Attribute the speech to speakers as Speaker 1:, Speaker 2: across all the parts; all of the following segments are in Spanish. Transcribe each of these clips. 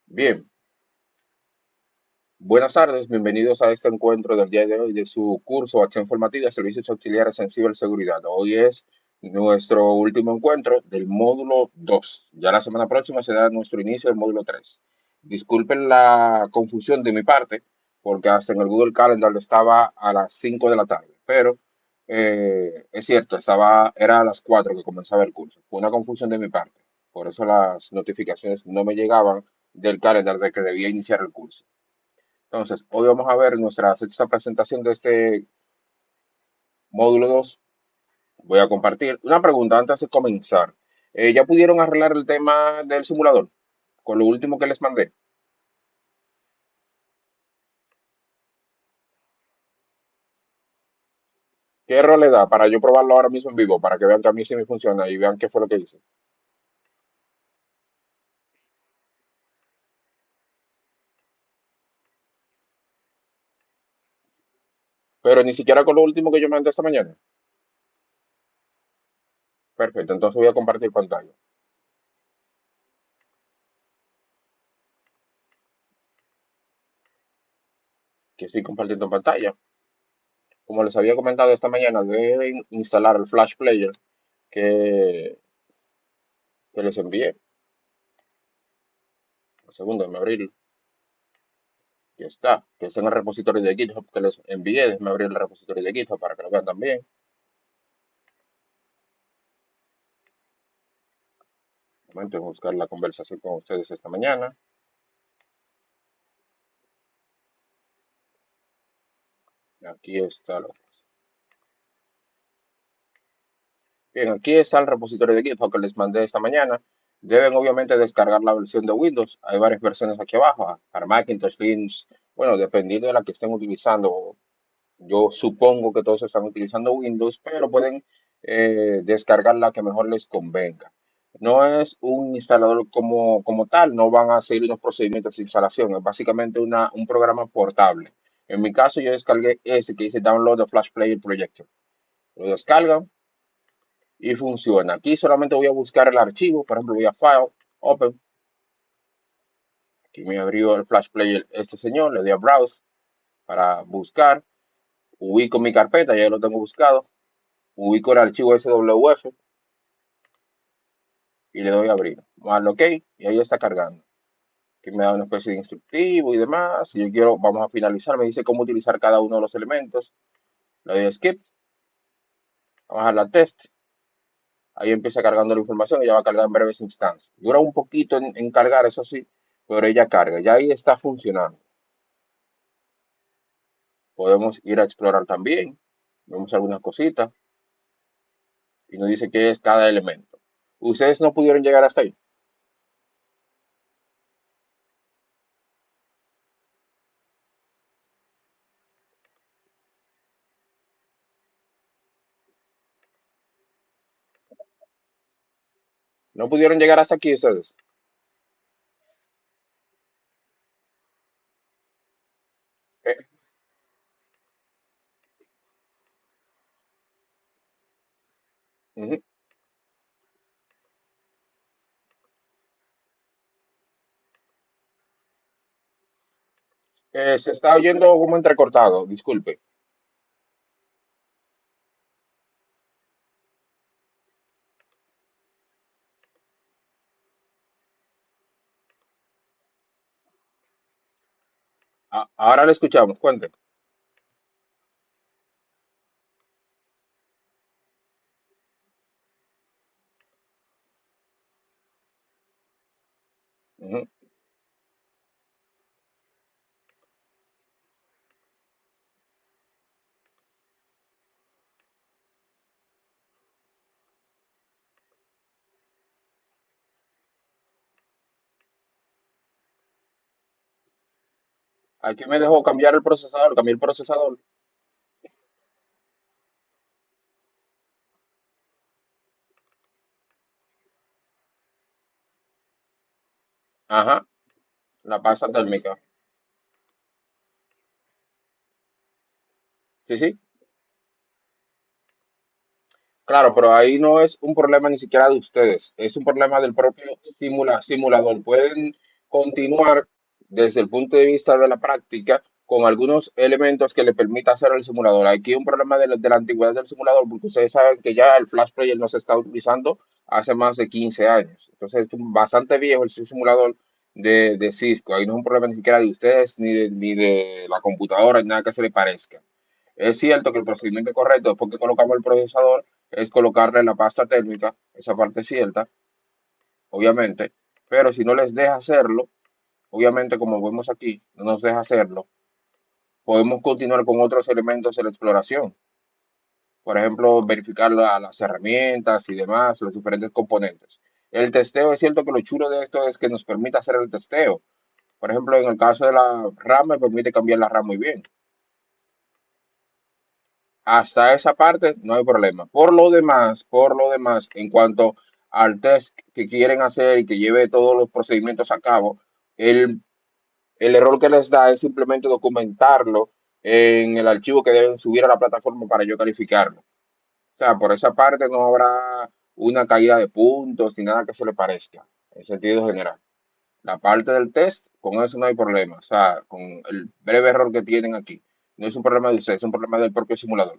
Speaker 1: Bien, buenas tardes, bienvenidos a este encuentro del día de hoy de su curso Acción Formativa, Servicios Auxiliares en Ciberseguridad. Hoy es nuestro último encuentro del módulo 2. Ya la semana próxima se da nuestro inicio del módulo 3. Disculpen la confusión de mi parte, porque hasta en el Google Calendar estaba a las 5 de la tarde, pero es cierto, era a las 4 que comenzaba el curso. Fue una confusión de mi parte, por eso las notificaciones no me llegaban del calendar de que debía iniciar el curso. Entonces, hoy vamos a ver nuestra sexta presentación de este módulo 2. Voy a compartir una pregunta antes de comenzar. ¿Ya pudieron arreglar el tema del simulador con lo último que les mandé? ¿Qué error le da para yo probarlo ahora mismo en vivo para que vean que a mí sí me funciona y vean qué fue lo que hice? Pero ni siquiera con lo último que yo mandé esta mañana. Perfecto, entonces voy a compartir pantalla. Que estoy compartiendo pantalla. Como les había comentado esta mañana, deben instalar el Flash Player que, que les envié. Un segundo, déjenme abrirlo. Ya está, que está en el repositorio de GitHub que les envié. Déjenme abrir el repositorio de GitHub para que lo vean también. Un momento, voy a buscar la conversación con ustedes esta mañana. Aquí está. Bien, aquí está el repositorio de GitHub que les mandé esta mañana. Deben obviamente descargar la versión de Windows. Hay varias versiones aquí abajo, para Macintosh, Linux. Bueno, dependiendo de la que estén utilizando. Yo supongo que todos están utilizando Windows, pero pueden descargar la que mejor les convenga. No es un instalador como tal, no van a seguir unos procedimientos de instalación, es básicamente un programa portable. En mi caso, yo descargué ese que dice Download the Flash Player Projector. Lo descargan y funciona. Aquí solamente voy a buscar el archivo, por ejemplo, voy a File, Open. Aquí me abrió el Flash Player este señor, le doy a Browse para buscar, ubico mi carpeta, ya lo tengo buscado, ubico el archivo SWF y le doy a abrir. Vale, OK, y ahí está cargando. Aquí me da una especie de instructivo y demás. Si yo quiero, vamos a finalizar, me dice cómo utilizar cada uno de los elementos. Le doy a Skip, vamos a la test. Ahí empieza cargando la información y ya va a cargar en breves instantes. Dura un poquito en cargar, eso sí, pero ella carga. Ya ahí está funcionando. Podemos ir a explorar también. Vemos algunas cositas y nos dice qué es cada elemento. Ustedes no pudieron llegar hasta ahí. No pudieron llegar hasta aquí ustedes. Eh, Ujú. Se está oyendo como entrecortado, disculpe. Ahora le escuchamos, cuente. Ujú. Aquí me dejó cambiar el procesador, cambié el procesador. Ajá, la pasta térmica. Sí, sí. Claro, pero ahí no es un problema ni siquiera de ustedes, es un problema del propio simulador. Pueden continuar desde el punto de vista de la práctica con algunos elementos que le permita hacer el simulador. Aquí hay un problema de la antigüedad del simulador, porque ustedes saben que ya el Flash Player no se está utilizando hace más de 15 años. Entonces es bastante viejo el simulador de Cisco. Ahí no es un problema ni siquiera de ustedes ni de la computadora, ni nada que se le parezca. Es cierto que el procedimiento correcto después que colocamos el procesador es colocarle la pasta térmica, esa parte es cierta, obviamente, pero si no les deja hacerlo, obviamente como vemos aquí, no nos deja hacerlo, podemos continuar con otros elementos de la exploración. Por ejemplo, verificar las herramientas y demás, los diferentes componentes. El testeo es cierto que lo chulo de esto es que nos permite hacer el testeo. Por ejemplo, en el caso de la RAM, me permite cambiar la RAM muy bien. Hasta esa parte no hay problema. Por lo demás, en cuanto al test que quieren hacer y que lleve todos los procedimientos a cabo, el, el error que les da es simplemente documentarlo en el archivo que deben subir a la plataforma para yo calificarlo. O sea, por esa parte no habrá una caída de puntos ni nada que se le parezca, en sentido general. La parte del test, con eso no hay problema. O sea, con el breve error que tienen aquí. No es un problema de ustedes, es un problema del propio simulador.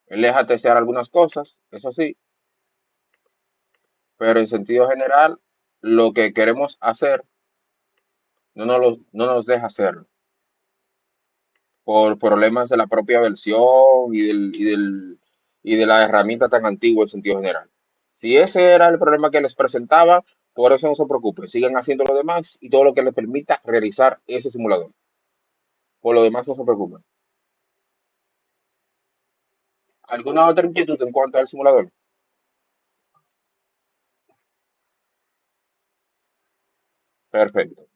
Speaker 1: Él deja testear algunas cosas, eso sí, pero en sentido general, lo que queremos hacer no nos deja hacerlo por problemas de la propia versión y de la herramienta tan antigua en sentido general. Si ese era el problema que les presentaba, por eso no se preocupen, sigan haciendo lo demás y todo lo que les permita realizar ese simulador. Por lo demás, no se preocupen. ¿Alguna otra inquietud en cuanto al simulador? Perfecto.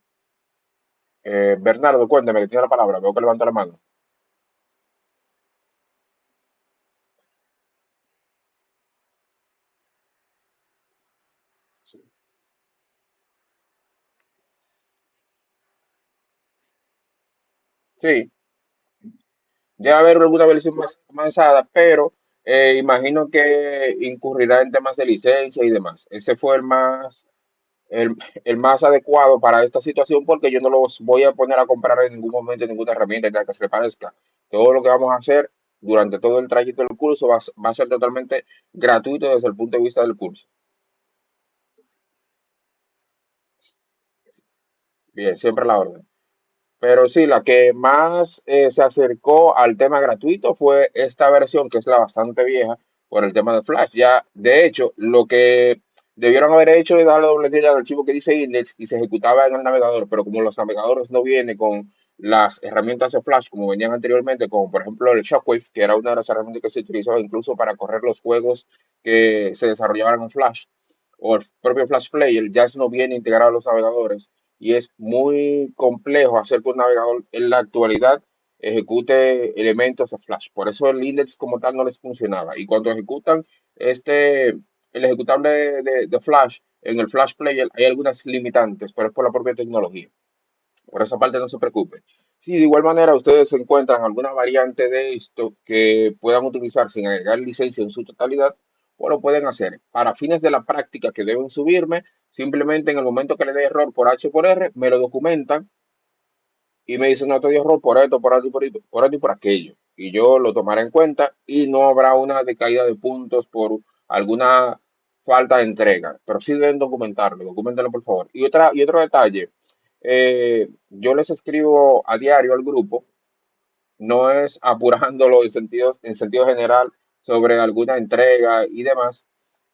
Speaker 1: Bernardo, cuéntame que tiene la palabra, veo que levanta la mano. Sí, debe haber alguna versión más avanzada, pero imagino que incurrirá en temas de licencia y demás. Ese fue el más adecuado para esta situación porque yo no los voy a poner a comprar en ningún momento ninguna herramienta nada que se le parezca. Todo lo que vamos a hacer durante todo el trayecto del curso va a ser totalmente gratuito desde el punto de vista del curso. Bien, siempre a la orden. Pero sí, la que más se acercó al tema gratuito fue esta versión, que es la bastante vieja, por el tema de Flash. Ya, de hecho, lo que debieron haber hecho es darle doble clic al archivo que dice index y se ejecutaba en el navegador, pero como los navegadores no vienen con las herramientas de Flash como venían anteriormente, como por ejemplo el Shockwave, que era una de las herramientas que se utilizaba incluso para correr los juegos que se desarrollaban en Flash, o el propio Flash Player, ya eso no viene integrado a los navegadores y es muy complejo hacer que un navegador en la actualidad ejecute elementos de Flash. Por eso el index como tal no les funcionaba. Y cuando ejecutan el ejecutable de Flash en el Flash Player, hay algunas limitantes, pero es por la propia tecnología. Por esa parte no se preocupe. Si de igual manera ustedes encuentran alguna variante de esto que puedan utilizar sin agregar licencia en su totalidad, pues lo pueden hacer. Para fines de la práctica que deben subirme, simplemente en el momento que le dé error por H o por R, me lo documentan y me dicen no te dio error por esto, por esto, por esto y por aquello. Y yo lo tomaré en cuenta y no habrá una decaída de puntos por alguna falta de entrega. Pero sí deben documentarlo, documentenlo por favor. Y otro detalle, yo les escribo a diario al grupo, no es apurándolo en sentido general sobre alguna entrega y demás,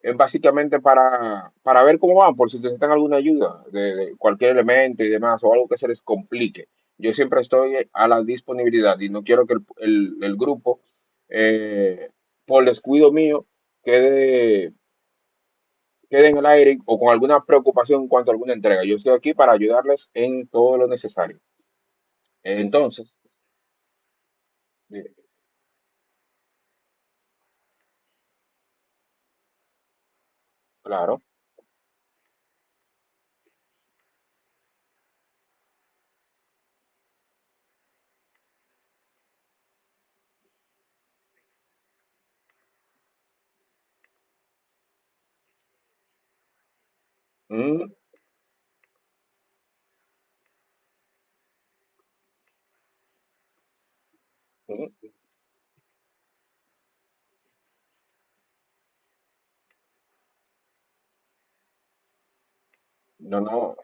Speaker 1: es básicamente para ver cómo van, por si necesitan alguna ayuda de cualquier elemento y demás, o algo que se les complique. Yo siempre estoy a la disponibilidad y no quiero que el grupo, eh, por descuido mío, quede, quede en el aire o con alguna preocupación en cuanto a alguna entrega. Yo estoy aquí para ayudarles en todo lo necesario. Entonces, eh, claro. Mm, No, no.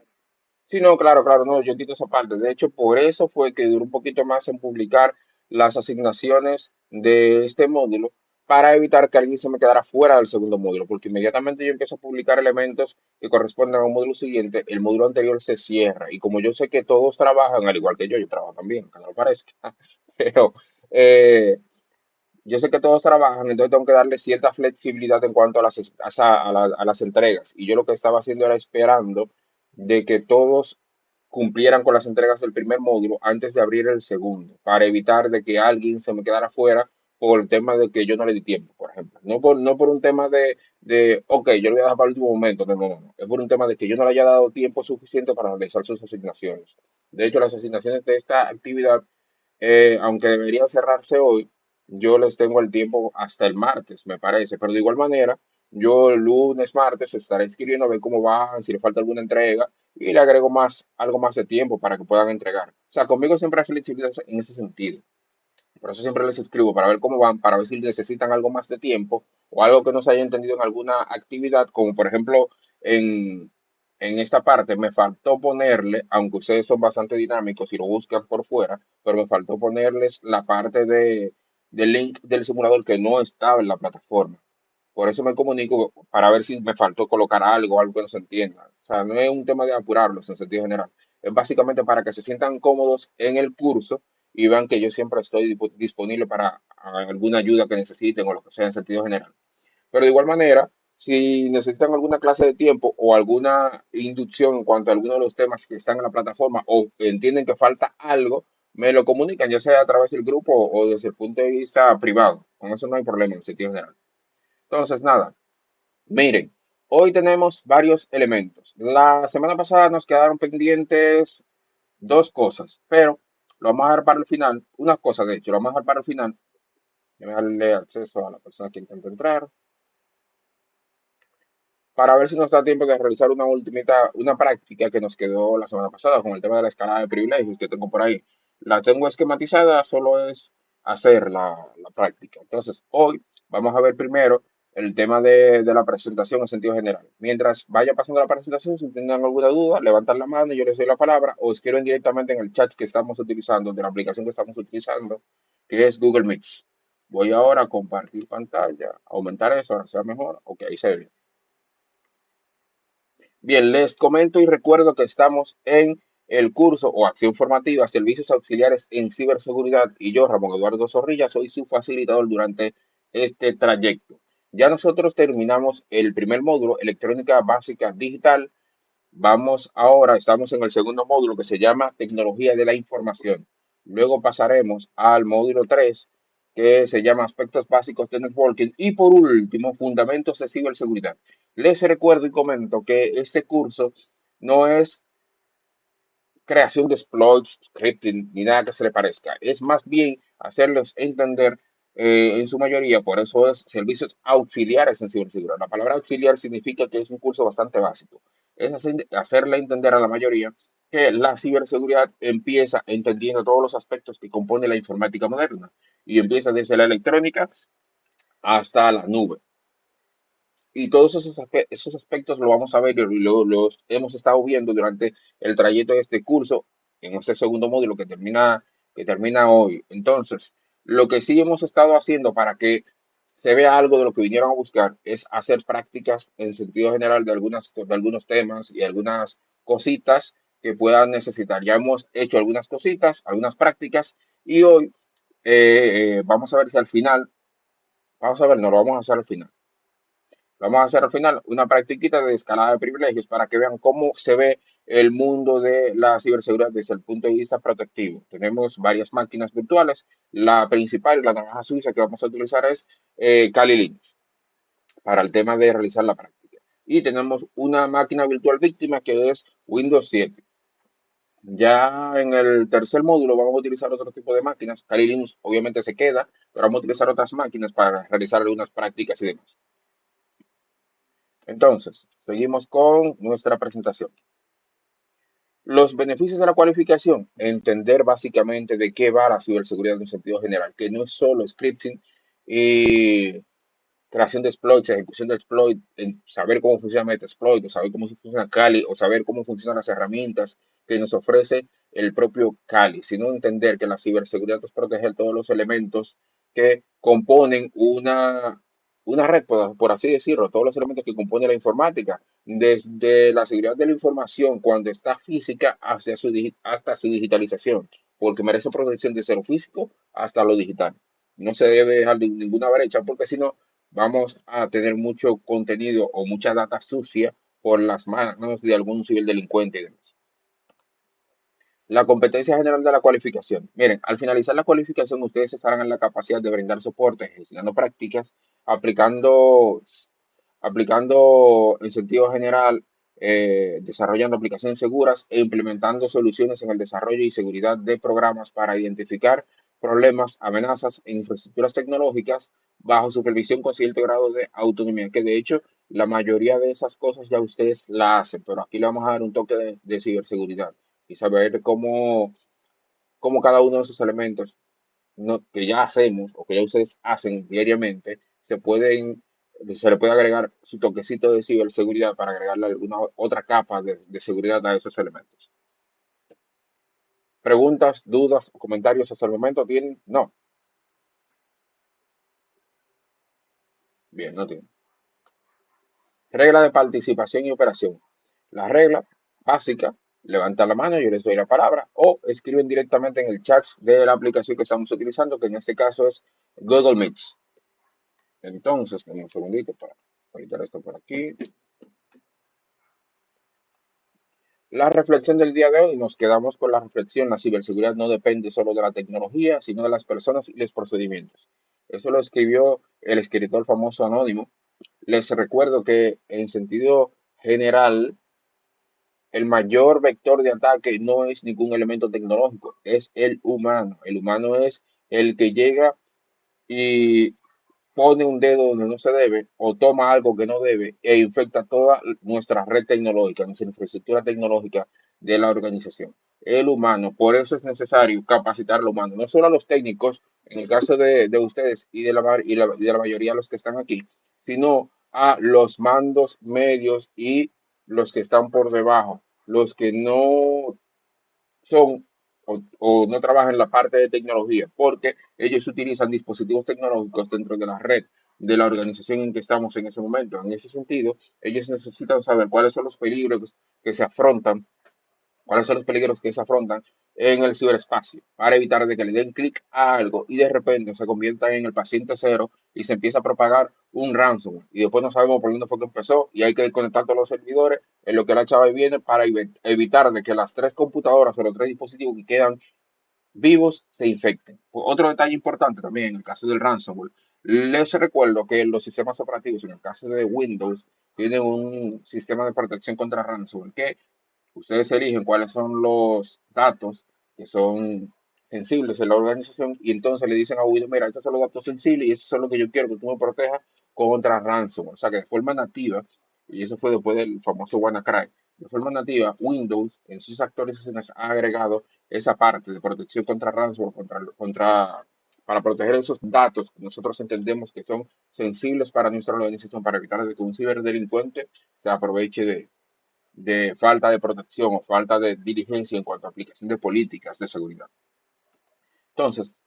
Speaker 1: Sí, no, claro, claro, no, yo entiendo esa parte. De hecho, por eso fue que duró un poquito más en publicar las asignaciones de este módulo para evitar que alguien se me quedara fuera del segundo módulo, porque inmediatamente yo empiezo a publicar elementos que corresponden a un módulo siguiente, el módulo anterior se cierra. Y como yo sé que todos trabajan, al igual que yo trabajo también, aunque no lo parezca, pero eh, yo sé que todos trabajan, entonces tengo que darle cierta flexibilidad en cuanto a a las entregas. Y yo lo que estaba haciendo era esperando de que todos cumplieran con las entregas del primer módulo antes de abrir el segundo, para evitar de que alguien se me quedara fuera por el tema de que yo no le di tiempo, por ejemplo. No por un tema ok, yo lo voy a dejar para el último momento, no, no, no, no. Es por un tema de que yo no le haya dado tiempo suficiente para realizar sus asignaciones. De hecho, las asignaciones de esta actividad, aunque debería cerrarse hoy, yo les tengo el tiempo hasta el martes, me parece. Pero de igual manera, yo el lunes, martes estaré escribiendo a ver cómo van, si le falta alguna entrega y le agrego algo más de tiempo para que puedan entregar. O sea, conmigo siempre hay flexibilidad en ese sentido. Por eso siempre les escribo para ver cómo van, para ver si necesitan algo más de tiempo o algo que no se haya entendido en alguna actividad, como por ejemplo en esta parte me faltó ponerle, aunque ustedes son bastante dinámicos y lo buscan por fuera, pero me faltó ponerles la parte del link del simulador que no estaba en la plataforma. Por eso me comunico para ver si me faltó colocar algo que no se entienda. O sea, no es un tema de apurarlos en sentido general. Es básicamente para que se sientan cómodos en el curso y vean que yo siempre estoy disponible para alguna ayuda que necesiten o lo que sea en sentido general. Pero de igual manera, si necesitan alguna clase de tiempo o alguna inducción en cuanto a alguno de los temas que están en la plataforma o entienden que falta algo, me lo comunican, ya sea a través del grupo o desde el punto de vista privado. Con eso no hay problema en sentido general. Entonces, nada, miren, hoy tenemos varios elementos. La semana pasada nos quedaron pendientes dos cosas, pero lo vamos a dejar para el final. Una cosa, de hecho, lo vamos a dejar para el final. Voy a darle acceso a la persona que intenta entrar para ver si nos da tiempo de realizar una ultimita, una práctica que nos quedó la semana pasada con el tema de la escala de privilegios que tengo por ahí. La tengo esquematizada, solo es hacer la práctica. Entonces, hoy vamos a ver primero el tema de la presentación en sentido general. Mientras vaya pasando la presentación, si tienen alguna duda, levantan la mano y yo les doy la palabra o escriben directamente en el chat que estamos utilizando, de la aplicación que estamos utilizando, que es Google Meets. Voy ahora a compartir pantalla, aumentar eso, ahora sea mejor. Ok, ahí se ve. Bien, les comento y recuerdo que estamos en el curso o acción formativa Servicios Auxiliares en Ciberseguridad y yo, Ramón Eduardo Zorrilla, soy su facilitador durante este trayecto. Ya nosotros terminamos el primer módulo, Electrónica Básica Digital. Vamos ahora, estamos en el segundo módulo que se llama Tecnología de la Información. Luego pasaremos al módulo 3 que se llama Aspectos Básicos de Networking. Y por último, Fundamentos de Ciberseguridad. Les recuerdo y comento que este curso no es creación de exploits, scripting, ni nada que se le parezca. Es más bien hacerles entender en su mayoría, por eso es servicios auxiliares en ciberseguridad. La palabra auxiliar significa que es un curso bastante básico. Es hacerle entender a la mayoría que la ciberseguridad empieza entendiendo todos los aspectos que compone la informática moderna y empieza desde la electrónica hasta la nube. Y todos esos aspectos lo vamos a ver y los hemos estado viendo durante el trayecto de este curso, en este segundo módulo que termina hoy. Entonces, lo que sí hemos estado haciendo para que se vea algo de lo que vinieron a buscar es hacer prácticas en sentido general de algunos temas y algunas cositas que puedan necesitar. Ya hemos hecho algunas cositas, algunas prácticas y hoy vamos a ver si al final, vamos a ver, no lo vamos a hacer al final. Vamos a hacer al final una practiquita de escalada de privilegios para que vean cómo se ve el mundo de la ciberseguridad desde el punto de vista protectivo. Tenemos varias máquinas virtuales. La principal, la navaja suiza que vamos a utilizar es Kali Linux para el tema de realizar la práctica. Y tenemos una máquina virtual víctima que es Windows 7. Ya en el tercer módulo vamos a utilizar otro tipo de máquinas. Kali Linux obviamente se queda, pero vamos a utilizar otras máquinas para realizar algunas prácticas y demás. Entonces, seguimos con nuestra presentación. Los beneficios de la cualificación, entender básicamente de qué va la ciberseguridad en un sentido general, que no es solo scripting y creación de exploits, ejecución de exploit, en saber cómo funciona Metasploit, o saber cómo funciona Kali, o saber cómo funcionan las herramientas que nos ofrece el propio Kali, sino entender que la ciberseguridad es proteger todos los elementos que componen una red, por así decirlo, todos los elementos que componen la informática, desde la seguridad de la información cuando está física hasta su digitalización, porque merece protección desde lo físico hasta lo digital. No se debe dejar ninguna brecha, porque si no, vamos a tener mucho contenido o mucha data sucia por las manos de algún ciberdelincuente y demás. La competencia general de la cualificación. Miren, al finalizar la cualificación, ustedes estarán en la capacidad de brindar soporte, gestionando prácticas, aplicando, aplicando en sentido general, desarrollando aplicaciones seguras e implementando soluciones en el desarrollo y seguridad de programas para identificar problemas, amenazas en infraestructuras tecnológicas bajo supervisión con cierto grado de autonomía, que de hecho la mayoría de esas cosas ya ustedes la hacen, pero aquí le vamos a dar un toque de ciberseguridad y saber cómo cada uno de esos elementos que ya hacemos o que ya ustedes hacen diariamente se le puede agregar su toquecito de ciberseguridad para agregarle alguna otra capa de seguridad a esos elementos. ¿Preguntas, dudas o comentarios hasta el momento tienen? No. Bien, no tienen. Regla de participación y operación. La regla básica, levanta la mano, yo les doy la palabra, o escriben directamente en el chat de la aplicación que estamos utilizando, que en este caso es Google Meets. Entonces, dame un segundito para editar esto por aquí. La reflexión del día de hoy, nos quedamos con la reflexión, la ciberseguridad no depende solo de la tecnología, sino de las personas y los procedimientos. Eso lo escribió el escritor famoso anónimo. Les recuerdo que en sentido general, el mayor vector de ataque no es ningún elemento tecnológico, es el humano. El humano es el que llega y pone un dedo donde no se debe o toma algo que no debe e infecta toda nuestra red tecnológica, nuestra infraestructura tecnológica de la organización. El humano, por eso es necesario capacitar al humano, no solo a los técnicos, en el caso de ustedes y de la mayoría de los que están aquí, sino a los mandos medios y los que están por debajo, los que no son o no trabajan en la parte de tecnología, porque ellos utilizan dispositivos tecnológicos dentro de la red de la organización en que estamos en ese momento. En ese sentido, ellos necesitan saber cuáles son los peligros que se afrontan, cuáles son los peligros que se afrontan en el ciberespacio para evitar de que le den clic a algo y de repente se convierta en el paciente cero y se empieza a propagar un ransomware y después no sabemos por dónde fue que empezó y hay que conectar todos los servidores en lo que la chava viene para evitar de que las tres computadoras o los tres dispositivos que quedan vivos se infecten. Otro detalle importante también en el caso del ransomware, les recuerdo que los sistemas operativos, en el caso de Windows, tienen un sistema de protección contra ransomware que ustedes eligen cuáles son los datos que son sensibles en la organización y entonces le dicen a Windows, mira, estos son los datos sensibles y eso es lo que yo quiero que tú me protejas contra ransomware. O sea que de forma nativa, y eso fue después del famoso WannaCry, de forma nativa, Windows en sus actualizaciones ha agregado esa parte de protección contra ransomware, para proteger esos datos que nosotros entendemos que son sensibles para nuestra organización, para evitar de que un ciberdelincuente se aproveche de falta de protección o falta de diligencia en cuanto a aplicación de políticas de seguridad. Entonces,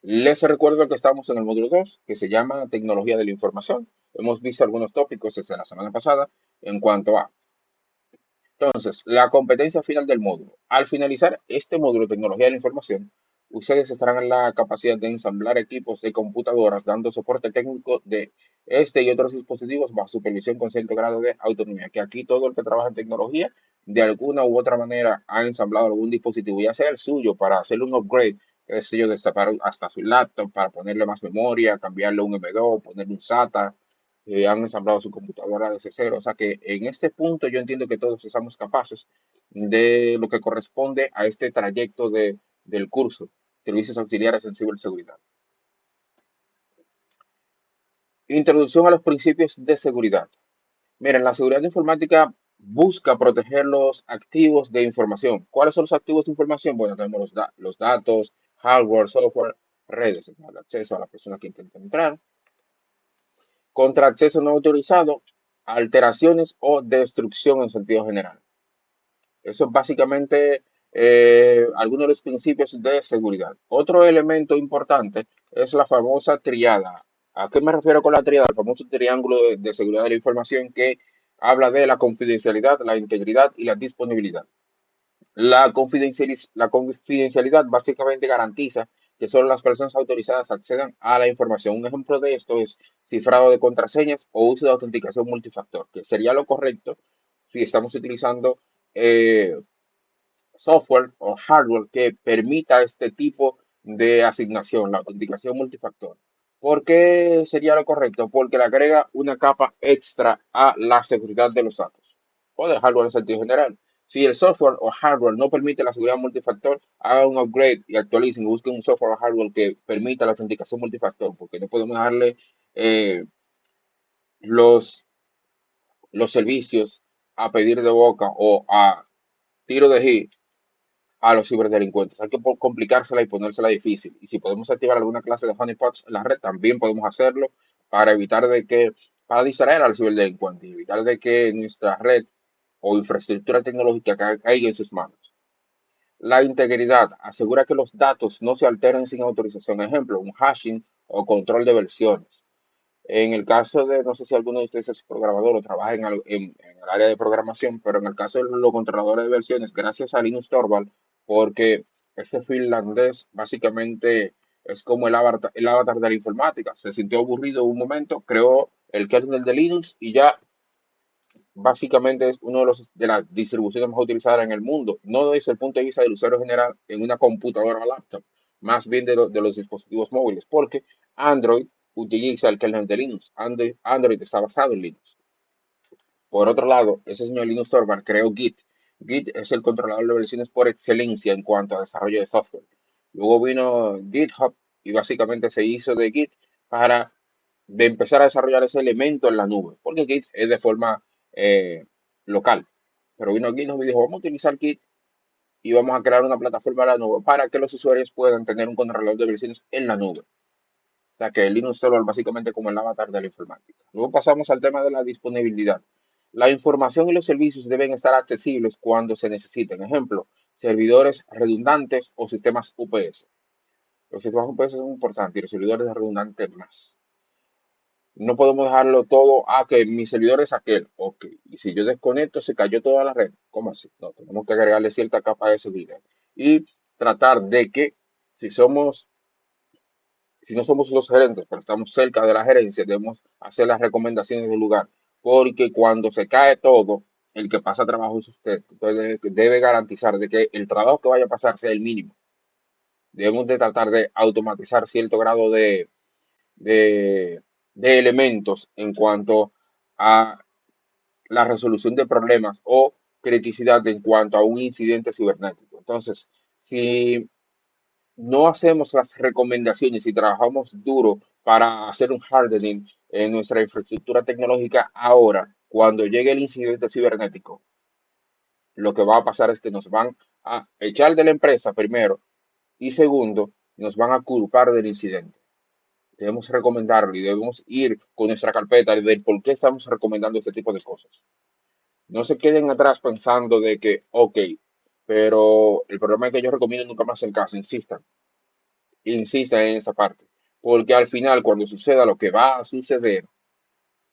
Speaker 1: les recuerdo que estamos en el módulo 2 que se llama Tecnología de la Información. Hemos visto algunos tópicos desde la semana pasada en cuanto a entonces, la competencia final del módulo. Al finalizar este módulo de tecnología de la información, ustedes estarán en la capacidad de ensamblar equipos de computadoras dando soporte técnico de este y otros dispositivos bajo supervisión con cierto grado de autonomía. Que aquí todo el que trabaja en tecnología, de alguna u otra manera, ha ensamblado algún dispositivo, ya sea el suyo, para hacerle un upgrade, qué sé yo, destapar hasta su laptop, para ponerle más memoria, cambiarle un M2, ponerle un SATA, han ensamblado su computadora desde cero. O sea que en este punto yo entiendo que todos estamos capaces de lo que corresponde a este trayecto del curso, Servicios Auxiliares en Ciberseguridad. Introducción a los principios de seguridad. Miren, la seguridad informática busca proteger los activos de información. ¿Cuáles son los activos de información? Bueno, tenemos los datos, hardware, software, redes, el acceso a la persona que intenta entrar. contra acceso no autorizado, alteraciones o destrucción en sentido general. Eso es básicamente algunos de los principios de seguridad. Otro elemento importante es la famosa triada. ¿A qué me refiero con la triada? El famoso triángulo de seguridad de la información que habla de la confidencialidad, la integridad y la disponibilidad. La confidencialidad básicamente garantiza que solo las personas autorizadas accedan a la información. Un ejemplo de esto es cifrado de contraseñas o uso de autenticación multifactor, que sería lo correcto si estamos utilizando eh, software o hardware que permita este tipo de asignación, la autenticación multifactor. ¿Por qué sería lo correcto? Porque le agrega una capa extra a la seguridad de los datos o del hardware en sentido general. Si el software o hardware no permite la seguridad multifactor, haga un upgrade y actualicen, busquen un software o hardware que permita la autenticación multifactor, porque no podemos darle eh, los, los servicios a pedir de boca o a tiro de hit a los ciberdelincuentes. Hay que complicársela y ponérsela difícil. Y si podemos activar alguna clase de honeypots en la red, también podemos hacerlo para evitar de que, para distraer al ciberdelincuente y evitar de que nuestra red o infraestructura tecnológica caiga en sus manos. La integridad asegura que los datos no se alteren sin autorización. Ejemplo, un hashing o control de versiones. En el caso de, no sé si alguno de ustedes es programador o trabaja en el área de programación, pero en el caso de los controladores de versiones, gracias a Linus Torvald, porque este finlandés básicamente es como el avatar de la informática. Se sintió aburrido en un momento, creó el kernel de Linux y ya básicamente es uno de las distribuciones más utilizadas en el mundo, no desde el punto de vista del usuario general en una computadora o laptop, más bien de los dispositivos móviles, porque Android utiliza el kernel de Linux. Android está basado en Linux. Por otro lado, ese señor Linus Torvald creó Git. Git es el controlador de versiones por excelencia en cuanto a desarrollo de software. Luego vino GitHub y básicamente se hizo de Git para empezar a desarrollar ese elemento en la nube, porque Git es de forma eh, local. Pero vino GitHub y dijo, vamos a utilizar Git y vamos a crear una plataforma en la nube para que los usuarios puedan tener un controlador de versiones en la nube. O sea que Linux Server básicamente como el avatar de la informática. Luego pasamos al tema de la disponibilidad. La información y los servicios deben estar accesibles cuando se necesiten. Ejemplo, servidores redundantes o sistemas UPS. Los sistemas UPS son importantes y los servidores redundantes más. No podemos dejarlo todo a que mi servidor es aquel. Ok. Y si yo desconecto, se cayó toda la red. ¿Cómo así? No, tenemos que agregarle cierta capa de seguridad. Y tratar de que si somos si no somos los gerentes, pero estamos cerca de la gerencia, debemos hacer las recomendaciones del lugar, porque cuando se cae todo, el que pasa trabajo es usted. Entonces debe garantizar de que el trabajo que vaya a pasar sea el mínimo. Debemos de tratar de automatizar cierto grado de, de elementos en cuanto a la resolución de problemas o criticidad en cuanto a un incidente cibernético. Entonces, si no hacemos las recomendaciones y trabajamos duro para hacer un hardening en nuestra infraestructura tecnológica ahora, cuando llegue el incidente cibernético, lo que va a pasar es que nos van a echar de la empresa primero y segundo, nos van a culpar del incidente. Debemos recomendarlo y debemos ir con nuestra carpeta y ver por qué estamos recomendando este tipo de cosas. No se queden atrás pensando de que, ok, pero el problema es que yo recomiendo nunca más el caso, insista en esa parte. Porque al final, cuando suceda lo que va a suceder,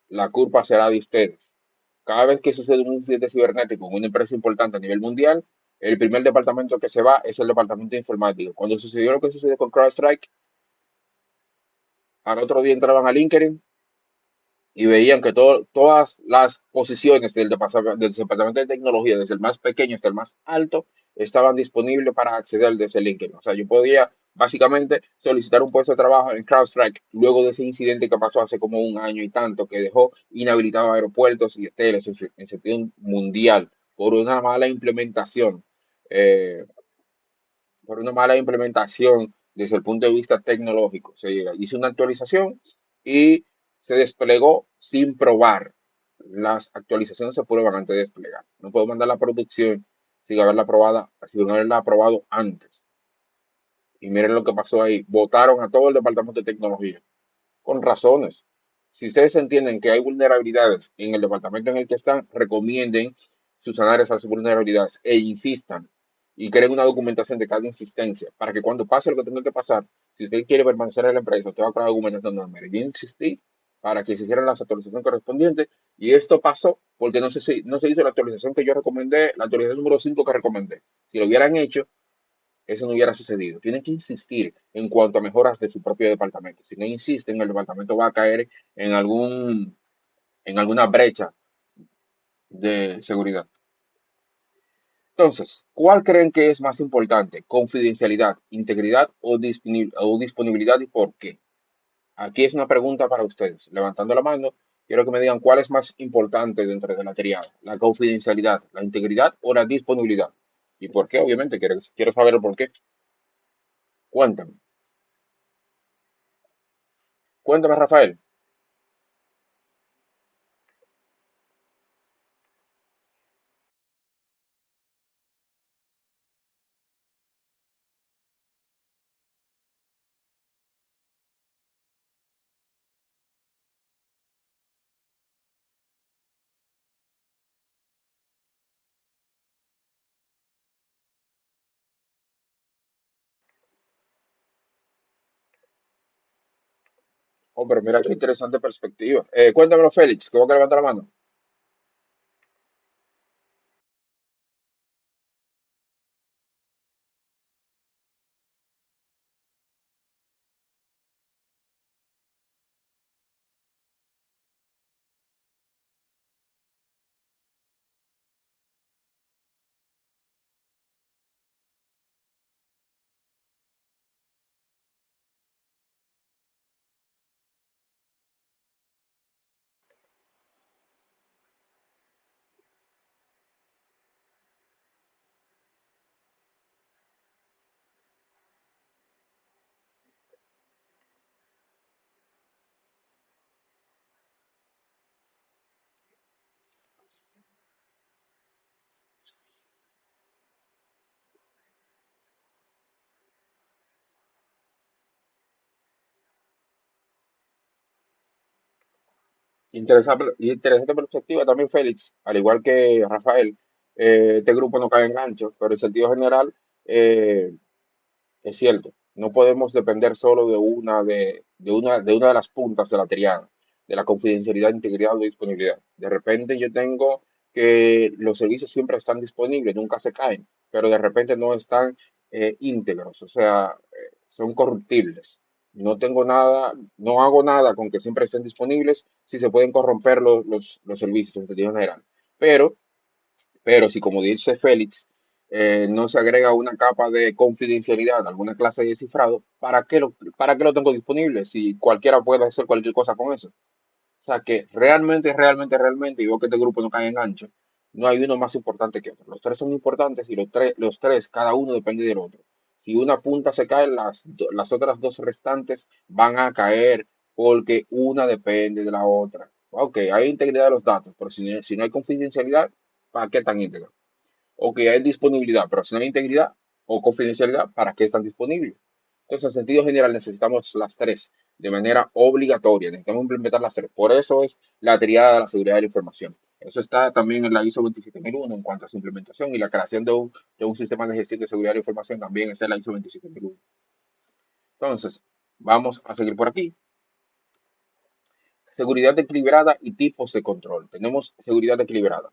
Speaker 1: la culpa será de ustedes. Cada vez que sucede un incidente cibernético en una empresa importante a nivel mundial, el primer departamento que se va es el departamento informático. Cuando sucedió lo que sucedió con CrowdStrike, al otro día entraban a LinkedIn y veían que todas las posiciones del departamento de tecnología, desde el más pequeño hasta el más alto, estaban disponibles para acceder desde LinkedIn. O sea, yo podía básicamente solicitar un puesto de trabajo en CrowdStrike luego de ese incidente que pasó hace como un año y tanto, que dejó inhabilitados aeropuertos y hoteles en sentido mundial por una mala implementación. eh, por una mala implementación desde el punto de vista tecnológico. Se hizo una actualización y se desplegó sin probar. Las actualizaciones se prueban antes de desplegar. No puedo mandar la producción sin haberla aprobado antes. Y miren lo que pasó ahí. Votaron a todo el departamento de tecnología. Con razones. Si ustedes entienden que hay vulnerabilidades en el departamento en el que están, recomienden subsanar esas vulnerabilidades e insistan y creen una documentación de cada insistencia para que cuando pase lo que tenga que pasar, si usted quiere permanecer en la empresa, usted va a crear documentación de mire, yo insistí para que se hicieran las actualizaciones correspondientes y esto pasó porque no se hizo la actualización que yo recomendé, la actualización número 5 que recomendé. Si lo hubieran hecho, eso no hubiera sucedido. Tienen que insistir en cuanto a mejoras de su propio departamento. Si no insisten, el departamento va a caer en en alguna brecha de seguridad. Entonces, ¿cuál creen que es más importante? ¿Confidencialidad, integridad o disponibilidad y por qué? Aquí es una pregunta para ustedes. Levantando la mano, quiero que me digan cuál es más importante dentro de la triada. ¿La confidencialidad, la integridad o la disponibilidad? ¿Y por qué? Obviamente, quiero saber el por qué. Cuéntame. Cuéntame, Rafael. Oh, pero mira qué interesante perspectiva. Cuéntamelo, Félix, que voy a levantar la mano. Interesante perspectiva también, Félix, al igual que Rafael. Este grupo no cae en gancho, pero en sentido general, eh, es cierto, no podemos depender solo de una de las puntas de la triada, de la confidencialidad, integridad o disponibilidad. De repente yo tengo que los servicios siempre están disponibles, nunca se caen, pero de repente no están íntegros, o sea, son corruptibles. No tengo nada, no hago nada con que siempre estén disponibles si se pueden corromper los servicios en sentido general. Pero si, como dice Félix, no se agrega una capa de confidencialidad, alguna clase de cifrado, para qué lo tengo disponible? Si cualquiera puede hacer cualquier cosa con eso. O sea que realmente, y veo que este grupo no cae en gancho, no hay uno más importante que otro. Los tres son importantes y los tres, cada uno depende del otro. Si una punta se cae, las otras dos restantes van a caer porque una depende de la otra. Ok, hay integridad de los datos, pero si no hay confidencialidad, ¿para qué tan íntegro? O que hay disponibilidad, pero si no hay integridad o confidencialidad, ¿para qué están disponibles? Entonces, en sentido general, necesitamos las tres de manera obligatoria. Necesitamos implementar las tres. Por eso es la triada de la seguridad de la información. Eso está también en la ISO 27001 en cuanto a su implementación y la creación de un sistema de gestión de seguridad de la información también es en la ISO 27001. Entonces, vamos a seguir por aquí. Seguridad equilibrada y tipos de control. Tenemos seguridad equilibrada.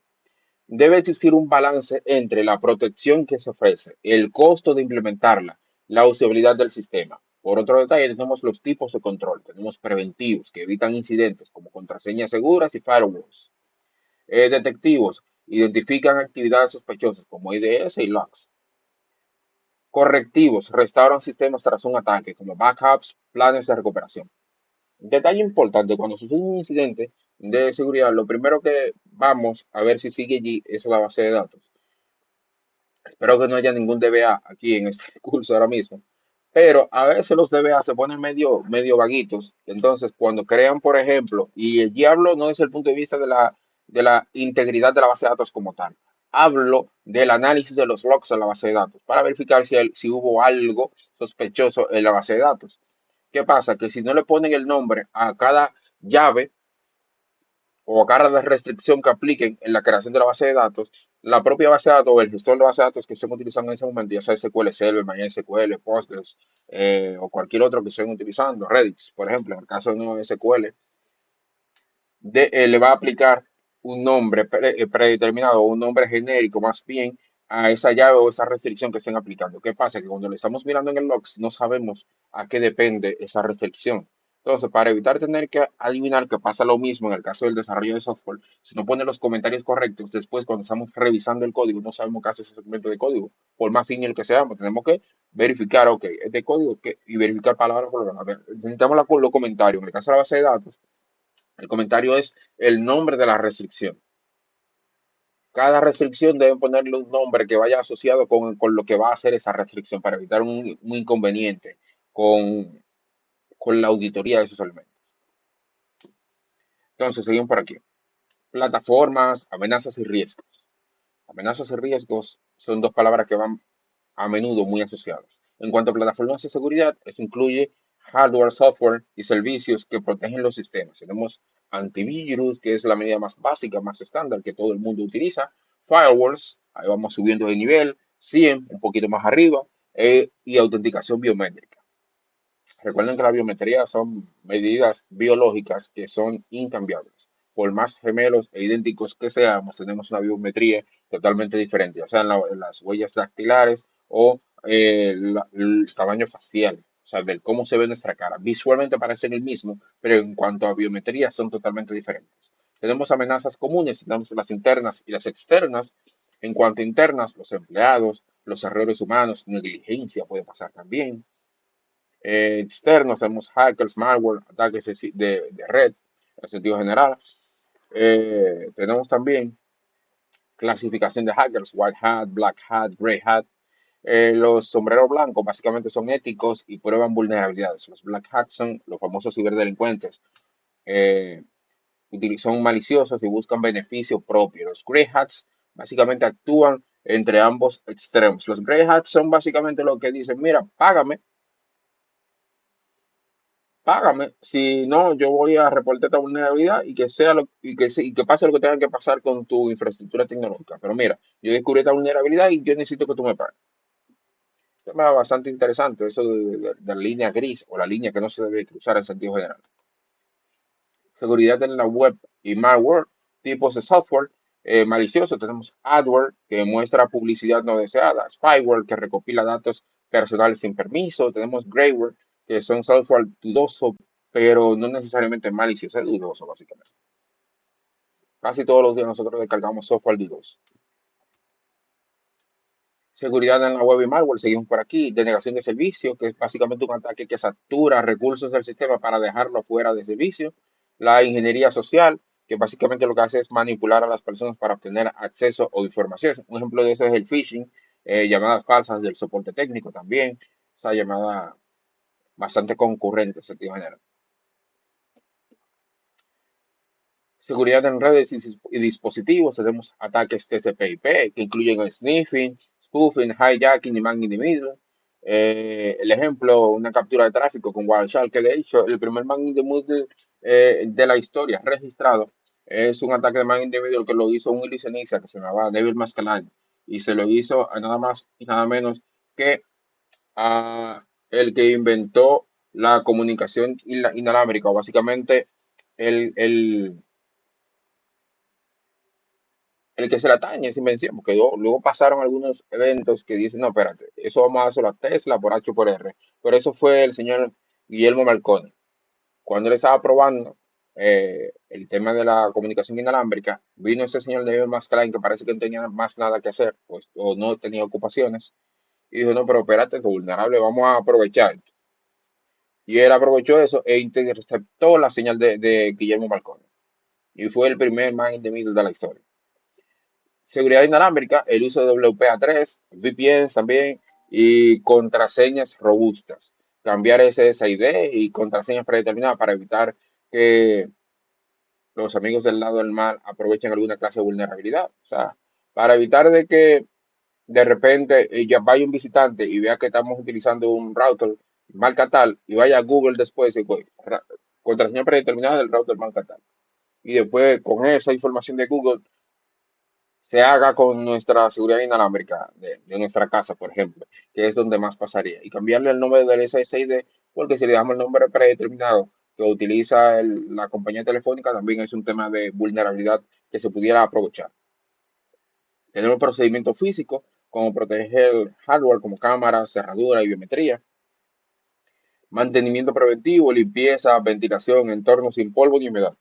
Speaker 1: Debe existir un balance entre la protección que se ofrece, el costo de implementarla, la usabilidad del sistema. Por otro detalle, tenemos los tipos de control. Tenemos preventivos que evitan incidentes como contraseñas seguras y firewalls. Detectivos identifican actividades sospechosas como IDS y logs. Correctivos restauran sistemas tras un ataque como backups, planes de recuperación. Detalle importante, cuando sucede un incidente de seguridad, lo primero que vamos a ver si sigue allí es la base de datos. Espero que no haya ningún DBA aquí en este curso ahora mismo. Pero a veces los DBA se ponen medio vaguitos. Entonces, cuando crean, por ejemplo, y allí hablo no desde el punto de vista de la integridad de la base de datos como tal. Hablo del análisis de los logs en la base de datos para verificar si hubo algo sospechoso en la base de datos. ¿Qué pasa? Que si no le ponen el nombre a cada llave o cargas de restricción que apliquen en la creación de la base de datos, la propia base de datos o el gestor de base de datos que estén utilizando en ese momento, ya sea SQL Server, MySQL, Postgres o cualquier otro que estén utilizando, Redis, por ejemplo, en el caso de un SQL, le va a aplicar un nombre predeterminado o un nombre genérico más bien a esa llave o esa restricción que estén aplicando. ¿Qué pasa? Que cuando le estamos mirando en el logs no sabemos a qué depende esa restricción. Entonces, para evitar tener que adivinar que pasa lo mismo en el caso del desarrollo de software, si no pone los comentarios correctos, después cuando estamos revisando el código no sabemos qué hace ese segmento de código, por más senior que seamos, tenemos que verificar, ok, este código y verificar palabra por palabra. Necesitamos los comentarios. En el caso de la base de datos, el comentario es el nombre de la restricción. Cada restricción debe ponerle un nombre que vaya asociado con lo que va a hacer esa restricción para evitar un inconveniente con, con la auditoría de esos elementos. Entonces, seguimos por aquí. Plataformas, amenazas y riesgos. Amenazas y riesgos son dos palabras que van a menudo muy asociadas. En cuanto a plataformas de seguridad, esto incluye hardware, software y servicios que protegen los sistemas. Tenemos antivirus, que es la medida más básica, más estándar que todo el mundo utiliza. Firewalls, ahí vamos subiendo de nivel. SIEM, un poquito más arriba. Y autenticación biométrica. Recuerden que la biometría son medidas biológicas que son incambiables. Por más gemelos e idénticos que seamos, tenemos una biometría totalmente diferente, ya sea en las huellas dactilares o el tamaño facial, o sea, del cómo se ve nuestra cara. Visualmente parecen el mismo, pero en cuanto a biometría son totalmente diferentes. Tenemos amenazas comunes, tenemos las internas y las externas. En cuanto a internas, los empleados, los errores humanos, negligencia puede pasar también externos, tenemos hackers, malware, ataques de red, en sentido general. Tenemos también clasificación de hackers, white hat, black hat, gray hat. Los sombreros blancos básicamente son éticos y prueban vulnerabilidades. Los black hats son los famosos ciberdelincuentes. Eh, son maliciosos y buscan beneficio propio. Los grey hats básicamente actúan entre ambos extremos. Los grey hats son básicamente lo que dicen, mira, págame, si no, yo voy a reportar esta vulnerabilidad y que sea y que pase lo que tenga que pasar con tu infraestructura tecnológica. Pero mira, yo descubrí esta vulnerabilidad y yo necesito que tú me pagues. Tema bastante interesante, eso de la línea gris o la línea que no se debe cruzar en sentido general. Seguridad en la web y malware, tipos de software. Malicioso, tenemos adware que muestra publicidad no deseada, spyware que recopila datos personales sin permiso, tenemos greyware que son software dudoso, pero no necesariamente malicioso, es dudoso básicamente. Casi todos los días nosotros descargamos software dudoso. Seguridad en la web y malware, seguimos por aquí. Denegación de servicio, que es básicamente un ataque que satura recursos del sistema para dejarlo fuera de servicio. La ingeniería social, que básicamente lo que hace es manipular a las personas para obtener acceso o información. Un ejemplo de eso es el phishing, llamadas falsas del soporte técnico también. Esa llamada bastante concurrente en sentido general. Seguridad en redes y dispositivos, tenemos ataques TCP/IP que incluyen el sniffing, spoofing, hijacking y man in the middle. El ejemplo, una captura de tráfico con Wireshark, que de hecho el primer man in the middle de la historia registrado es un ataque de man in the middle que lo hizo un ilusionista que se llamaba Neville Maskelyne y se lo hizo a nada más y nada menos que a el que inventó la comunicación inalámbrica, o básicamente el el que se le atañe esa invención, porque luego pasaron algunos eventos que dicen, no, espérate, eso vamos a hacerlo a Tesla por H o por R. Pero eso fue el señor Guillermo Marconi. Cuando él estaba probando el tema de la comunicación inalámbrica, vino ese señor de Mascarain que parece que no tenía más nada que hacer, pues, o no tenía ocupaciones, y dijo, no, pero espérate, que vulnerable, vamos a aprovechar esto. Y él aprovechó eso e interceptó la señal de Guillermo Marconi. Y fue el primer man in the middle de la historia. Seguridad inalámbrica, el uso de WPA3, VPNs también y contraseñas robustas. Cambiar SSID y contraseñas predeterminadas para evitar que los amigos del lado del mal aprovechen alguna clase de vulnerabilidad. O sea, para evitar de que de repente ya vaya un visitante y vea que estamos utilizando un router marca tal y vaya a Google después y pues, contraseña predeterminada del router banco tal. Y después con esa información de Google se haga con nuestra seguridad inalámbrica de nuestra casa, por ejemplo, que es donde más pasaría. Y cambiarle el nombre del SSID, porque si le damos el nombre predeterminado que utiliza la compañía telefónica, también es un tema de vulnerabilidad que se pudiera aprovechar. Tener un procedimiento físico, como proteger el hardware como cámaras, cerradura y biometría. Mantenimiento preventivo, limpieza, ventilación, entorno sin polvo ni humedad.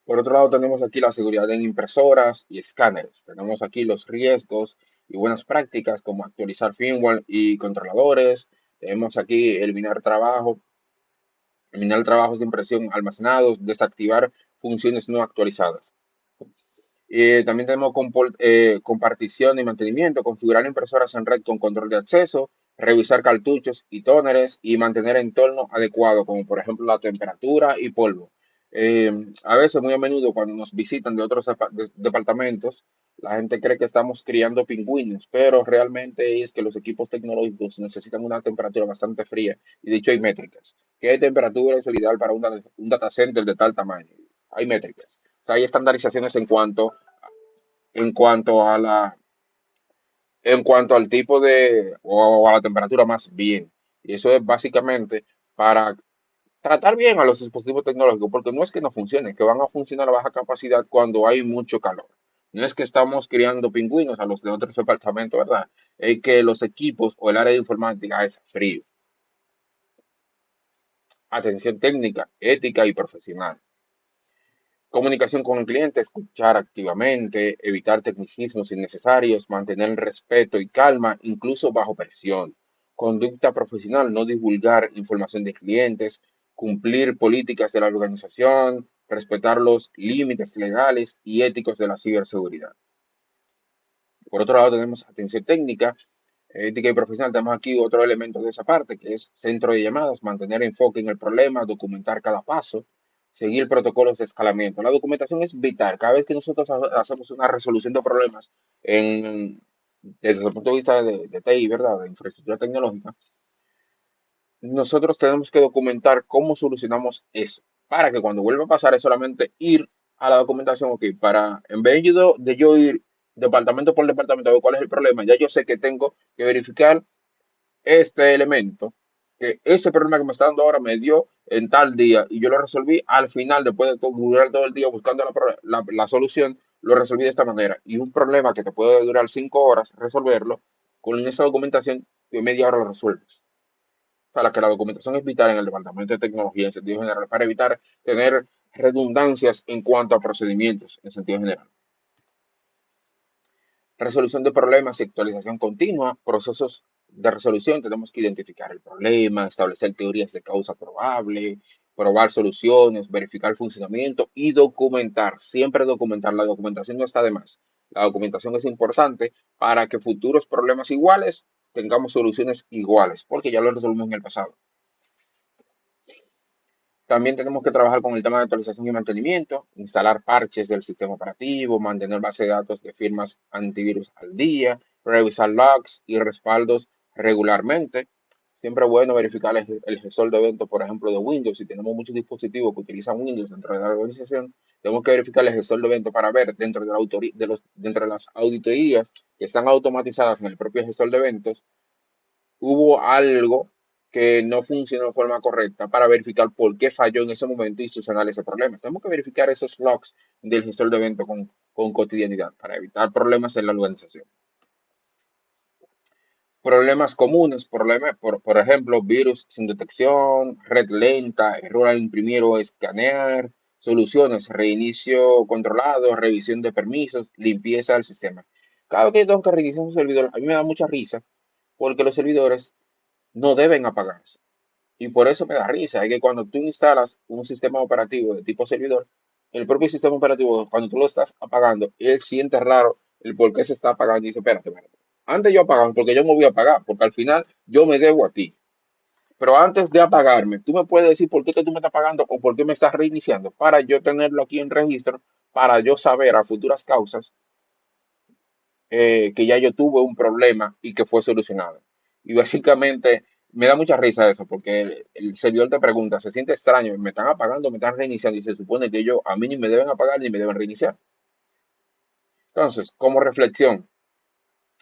Speaker 1: Por otro lado, tenemos aquí la seguridad en impresoras y escáneres. Tenemos aquí los riesgos y buenas prácticas como actualizar firmware y controladores. Tenemos aquí eliminar trabajos de impresión almacenados, desactivar funciones no actualizadas. También tenemos compartición y mantenimiento, configurar impresoras en red con control de acceso, revisar cartuchos y tóneres y mantener entorno adecuado, como por ejemplo la temperatura y polvo. A veces, muy a menudo, cuando nos visitan de otros departamentos, la gente cree que estamos criando pingüinos, pero realmente es que los equipos tecnológicos necesitan una temperatura bastante fría y de hecho hay métricas. ¿Qué temperatura es el ideal para un data center de tal tamaño? Hay métricas. O sea, hay estandarizaciones en cuanto a en cuanto al tipo o a la temperatura más bien. Y eso es básicamente para tratar bien a los dispositivos tecnológicos, porque no es que no funcionen, que van a funcionar a baja capacidad cuando hay mucho calor. No es que estamos criando pingüinos a los de otros departamentos, ¿verdad? Es que los equipos o el área de informática es frío. Atención técnica, ética y profesional. Comunicación con el cliente, escuchar activamente, evitar tecnicismos innecesarios, mantener respeto y calma, incluso bajo presión. Conducta profesional, no divulgar información de clientes, cumplir políticas de la organización, respetar los límites legales y éticos de la ciberseguridad. Por otro lado, tenemos atención técnica, ética y profesional. Tenemos aquí otro elemento de esa parte, que es centro de llamadas, mantener enfoque en el problema, documentar cada paso, seguir protocolos de escalamiento. La documentación es vital. Cada vez que nosotros hacemos una resolución de problemas desde el punto de vista de TI, ¿verdad? De infraestructura tecnológica, nosotros tenemos que documentar cómo solucionamos eso, para que cuando vuelva a pasar es solamente ir a la documentación, ok, en vez de yo ir departamento por departamento a ver cuál es el problema, ya yo sé que tengo que verificar este elemento, que ese problema que me está dando ahora me dio en tal día y yo lo resolví al final, después de durar todo el día buscando la solución, lo resolví de esta manera. Y un problema que te puede durar 5 horas resolverlo, con esa documentación de media hora lo resuelves. Para que la documentación es vital en el departamento de tecnología en sentido general, para evitar tener redundancias en cuanto a procedimientos en sentido general. Resolución de problemas y actualización continua, procesos de resolución, tenemos que identificar el problema, establecer teorías de causa probable, probar soluciones, verificar el funcionamiento y documentar. Siempre documentar, la documentación no está de más. La documentación es importante para que futuros problemas iguales tengamos soluciones iguales, porque ya lo resolvimos en el pasado. También tenemos que trabajar con el tema de actualización y mantenimiento, instalar parches del sistema operativo, mantener base de datos de firmas antivirus al día, revisar logs y respaldos regularmente. Siempre es bueno verificar el gestor de eventos, por ejemplo, de Windows. Si tenemos muchos dispositivos que utilizan Windows dentro de la organización, tenemos que verificar el gestor de eventos para ver dentro de las auditorías que están automatizadas en el propio gestor de eventos hubo algo que no funcionó de forma correcta para verificar por qué falló en ese momento y solucionar ese problema. Tenemos que verificar esos logs del gestor de evento con cotidianidad para evitar problemas en la organización. Problemas comunes, por ejemplo, virus sin detección, red lenta, error al imprimir o escanear, soluciones, reinicio controlado, revisión de permisos, limpieza del sistema. Cada vez que tengo que reiniciar un servidor, a mí me da mucha risa porque los servidores no deben apagarse. Y por eso me da risa, es que cuando tú instalas un sistema operativo de tipo servidor, el propio sistema operativo, cuando tú lo estás apagando, él siente raro el por qué se está apagando y dice, espérate, espérate. Antes yo apagaba porque yo me voy a apagar, porque al final yo me debo a ti. Pero antes de apagarme, tú me puedes decir por qué que tú me estás pagando o por qué me estás reiniciando, para yo tenerlo aquí en registro, para yo saber a futuras causas que ya yo tuve un problema y que fue solucionado. Y básicamente me da mucha risa eso, porque el servidor te pregunta, se siente extraño, me están apagando, me están reiniciando, y se supone que ellos a mí ni me deben apagar ni me deben reiniciar. Entonces, como reflexión,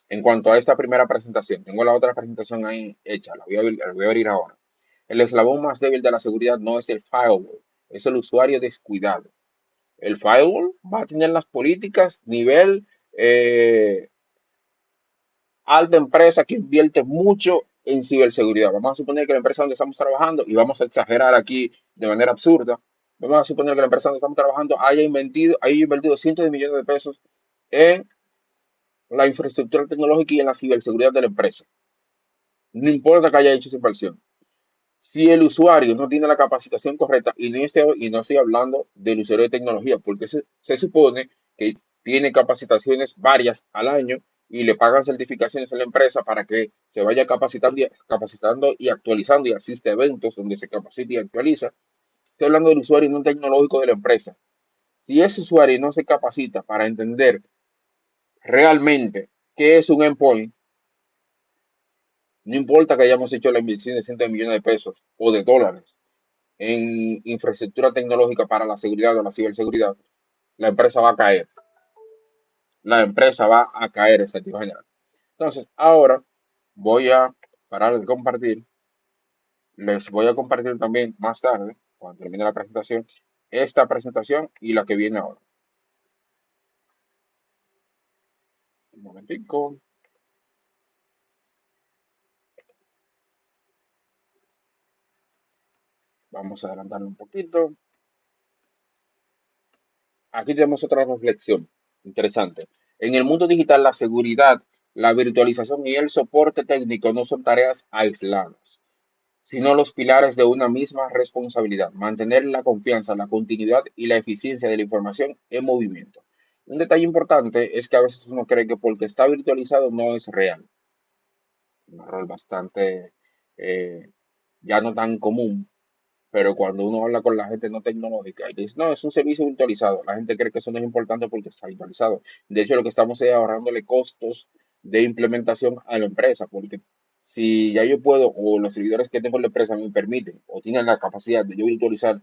Speaker 1: en cuanto a esta primera presentación, tengo la otra presentación ahí hecha, la voy a abrir ahora. El eslabón más débil de la seguridad no es el firewall, es el usuario descuidado. El firewall va a tener las políticas nivel alta empresa que invierte mucho en ciberseguridad. Vamos a suponer que la empresa donde estamos trabajando, y vamos a exagerar aquí de manera absurda, vamos a suponer que la empresa donde estamos trabajando haya invertido cientos de millones de pesos en la infraestructura tecnológica y en la ciberseguridad de la empresa. No importa que haya hecho esa inversión. Si el usuario no tiene la capacitación correcta, y no estoy hablando del usuario de tecnología, porque se supone que tiene capacitaciones varias al año y le pagan certificaciones a la empresa para que se vaya capacitando y actualizando y asiste a eventos donde se capacita y actualiza. Estoy hablando del usuario no tecnológico de la empresa. Si ese usuario no se capacita para entender realmente qué es un endpoint, no importa que hayamos hecho la inversión de cientos de millones de pesos o de dólares en infraestructura tecnológica para la seguridad o la ciberseguridad, la empresa va a caer. La empresa va a caer en sentido general. Entonces, ahora voy a parar de compartir. Les voy a compartir también más tarde, cuando termine la presentación, esta presentación y la que viene ahora. Un momentico. Vamos a adelantarlo un poquito. Aquí tenemos otra reflexión interesante. En el mundo digital, la seguridad, la virtualización y el soporte técnico no son tareas aisladas, sino los pilares de una misma responsabilidad: mantener la confianza, la continuidad y la eficiencia de la información en movimiento. Un detalle importante es que a veces uno cree que porque está virtualizado no es real. Un error bastante eh, ya no tan común, pero cuando uno habla con la gente no tecnológica y dice, no, es un servicio virtualizado, la gente cree que eso no es importante porque está virtualizado. De hecho, lo que estamos es ahorrándole costos de implementación a la empresa, porque si ya yo puedo, o los servidores que tengo en la empresa me permiten, o tienen la capacidad de yo virtualizar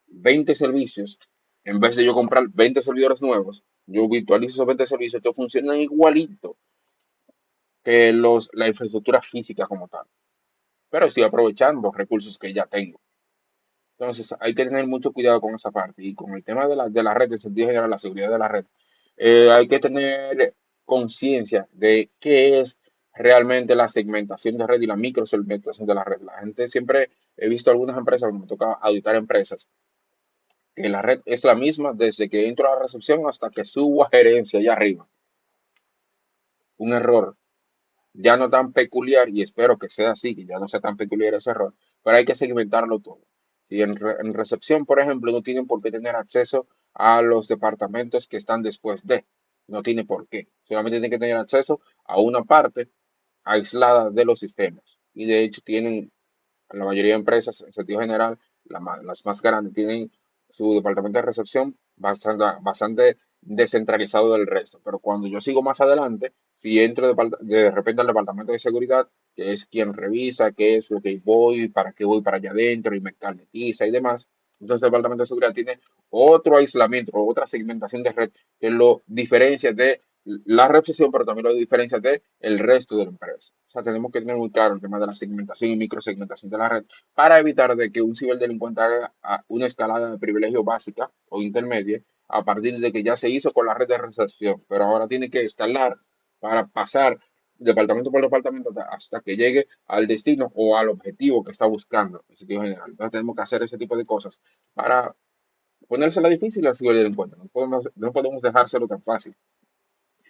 Speaker 1: 20 servicios, en vez de yo comprar 20 servidores nuevos, yo virtualizo esos 20 servicios, que funcionan igualito que la infraestructura física como tal, pero estoy aprovechando recursos que ya tengo. Entonces, hay que tener mucho cuidado con esa parte y con el tema de la red, en sentido general, la seguridad de la red. Hay que tener conciencia de qué es realmente la segmentación de red y la microsegmentación de la red. La gente siempre, he visto algunas empresas, cuando me toca auditar empresas, que la red es la misma desde que entro a la recepción hasta que subo a gerencia allá arriba. Un error ya no tan peculiar, y espero que sea así, que ya no sea tan peculiar ese error, pero hay que segmentarlo todo. Y en recepción, por ejemplo, no tienen por qué tener acceso a los departamentos que están después de. No tiene por qué. Solamente tienen que tener acceso a una parte aislada de los sistemas. Y de hecho tienen, la mayoría de empresas, en sentido general, las más grandes, tienen su departamento de recepción bastante descentralizado del resto. Pero cuando yo sigo más adelante, si entro de repente al departamento de seguridad, que es quien revisa qué es lo que para qué voy para allá adentro y me caletiza y demás, entonces el departamento de seguridad tiene otro aislamiento o otra segmentación de red que lo diferencia de la recepción, pero también lo diferencia de el resto de la empresa. O sea, tenemos que tener muy claro el tema de la segmentación y microsegmentación de la red para evitar de que un ciberdelincuente haga una escalada de privilegio básica o intermedia a partir de que ya se hizo con la red de recepción, pero ahora tiene que escalar para pasar departamento por departamento hasta que llegue al destino o al objetivo que está buscando en sentido general. Entonces tenemos que hacer ese tipo de cosas para ponérsela difícil al ciberdelincuente. No podemos dejárselo tan fácil.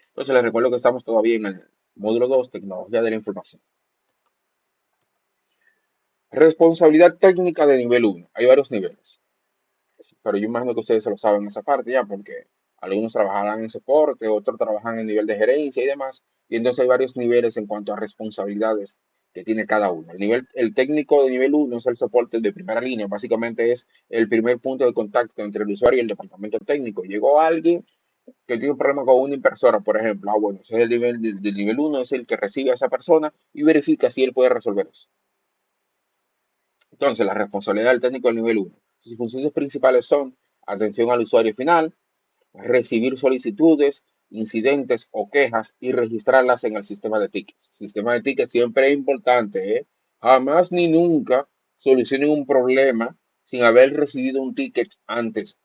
Speaker 1: Entonces les recuerdo que estamos todavía en el módulo 2, tecnología de la información. Responsabilidad técnica de nivel uno. Hay varios niveles, pero yo imagino que ustedes se lo saben esa parte ya, porque algunos trabajarán en soporte, otros trabajan en nivel de gerencia y demás. Y entonces hay varios niveles en cuanto a responsabilidades que tiene cada uno. El técnico de nivel uno es el soporte de primera línea. Básicamente es el primer punto de contacto entre el usuario y el departamento técnico. Llegó alguien que tiene un problema con una impresora, por ejemplo. Ah, bueno, ese es el nivel del nivel uno, es el que recibe a esa persona y verifica si él puede resolver eso. Entonces, la responsabilidad del técnico del nivel uno. Sus funciones principales son atención al usuario final, recibir solicitudes, incidentes o quejas y registrarlas en el sistema de tickets. Sistema de tickets siempre es importante, ¿eh? Jamás ni nunca solucionen un problema sin haber recibido un ticket antes.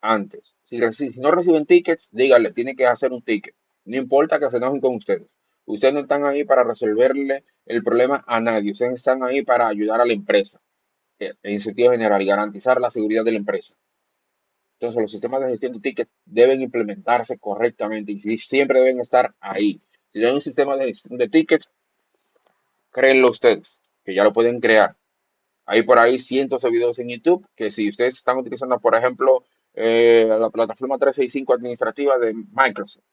Speaker 1: Si no reciben tickets, díganle, tiene que hacer un ticket. No importa que se enojen con ustedes. Ustedes no están ahí para resolverle el problema a nadie. Ustedes están ahí para ayudar a la empresa, en sentido general, y garantizar la seguridad de la empresa. Entonces, los sistemas de gestión de tickets deben implementarse correctamente y siempre deben estar ahí. Si tienen un sistema de gestión de tickets, créenlo ustedes, que ya lo pueden crear. Hay por ahí cientos de videos en YouTube que si ustedes están utilizando, por ejemplo, la plataforma 365 administrativa de Microsoft,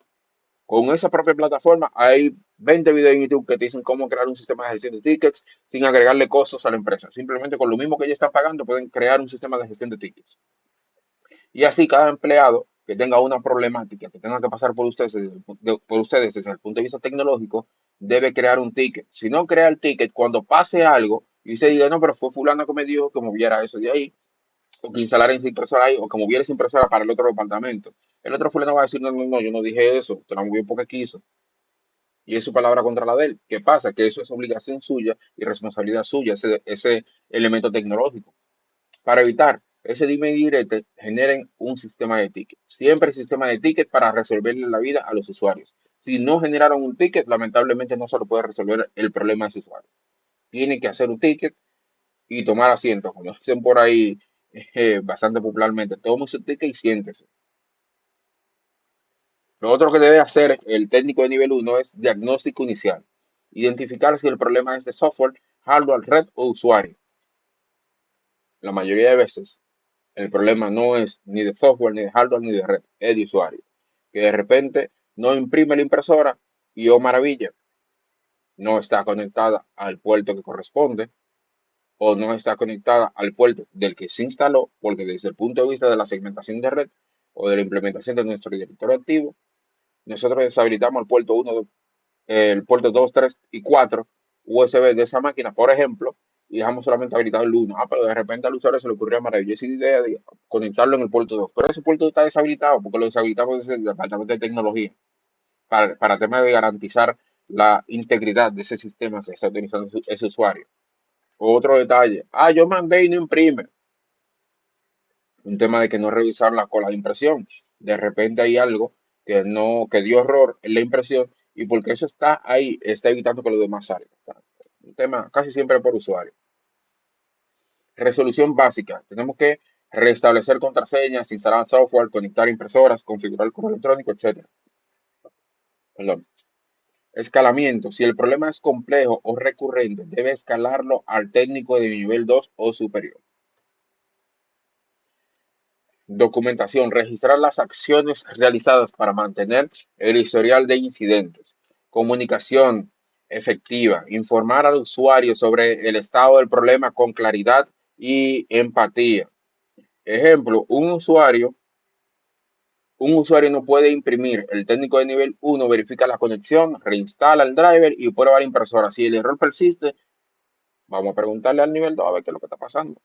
Speaker 1: con esa propia plataforma hay 20 videos en YouTube que te dicen cómo crear un sistema de gestión de tickets sin agregarle costos a la empresa. Simplemente con lo mismo que ya están pagando pueden crear un sistema de gestión de tickets. Y así cada empleado que tenga una problemática, que tenga que pasar por ustedes desde el punto de vista tecnológico, debe crear un ticket. Si no crea el ticket, cuando pase algo y usted diga, no, pero fue fulano que me dijo que moviera eso de ahí, o que instalara esa impresora ahí, o que moviera esa impresora para el otro departamento. El otro fulano va a decir, no, no, no, yo no dije eso, te la movió porque quiso. Y es su palabra contra la de él. ¿Qué pasa? Que eso es obligación suya y responsabilidad suya, ese elemento tecnológico. Para evitar ese dime y direte, generen un sistema de ticket. Siempre el sistema de ticket para resolverle la vida a los usuarios. Si no generaron un ticket, lamentablemente no se lo puede resolver el problema de ese usuario. Tiene que hacer un ticket y tomar asiento, como dicen por ahí bastante popularmente. Tome su ticket y siéntese. Lo otro que debe hacer el técnico de nivel uno es diagnóstico inicial. Identificar si el problema es de software, hardware, red o usuario. La mayoría de veces el problema no es ni de software, ni de hardware, ni de red, es de usuario. Que de repente no imprime la impresora y, oh maravilla, no está conectada al puerto que corresponde o no está conectada al puerto del que se instaló, porque desde el punto de vista de la segmentación de red o de la implementación de nuestro directorio activo, nosotros deshabilitamos el puerto 2, 3 y 4 USB de esa máquina, por ejemplo, y dejamos solamente habilitado el uno. Ah, pero de repente al usuario se le ocurrió la maravillosa idea de conectarlo en el puerto 2. Pero ese puerto está deshabilitado porque lo deshabilitamos desde el departamento de tecnología para temas de garantizar la integridad de ese sistema que está utilizando ese usuario. Otro detalle. Ah, yo mandé y no imprime. Un tema de que no revisar la cola de impresión. De repente hay algo que dio error en la impresión y porque eso está ahí, está evitando que los demás salgan. Un tema casi siempre por usuario. Resolución básica. Tenemos que restablecer contraseñas, instalar software, conectar impresoras, configurar el correo electrónico, etcétera. Perdón. Escalamiento. Si el problema es complejo o recurrente, debe escalarlo al técnico de nivel 2 o superior. Documentación. Registrar las acciones realizadas para mantener el historial de incidentes. Comunicación efectiva. Informar al usuario sobre el estado del problema con claridad y empatía. Ejemplo, un usuario no puede imprimir. El técnico de nivel uno verifica la conexión, reinstala el driver y prueba la impresora. Si el error persiste, vamos a preguntarle al nivel 2 a ver qué es lo que está pasando.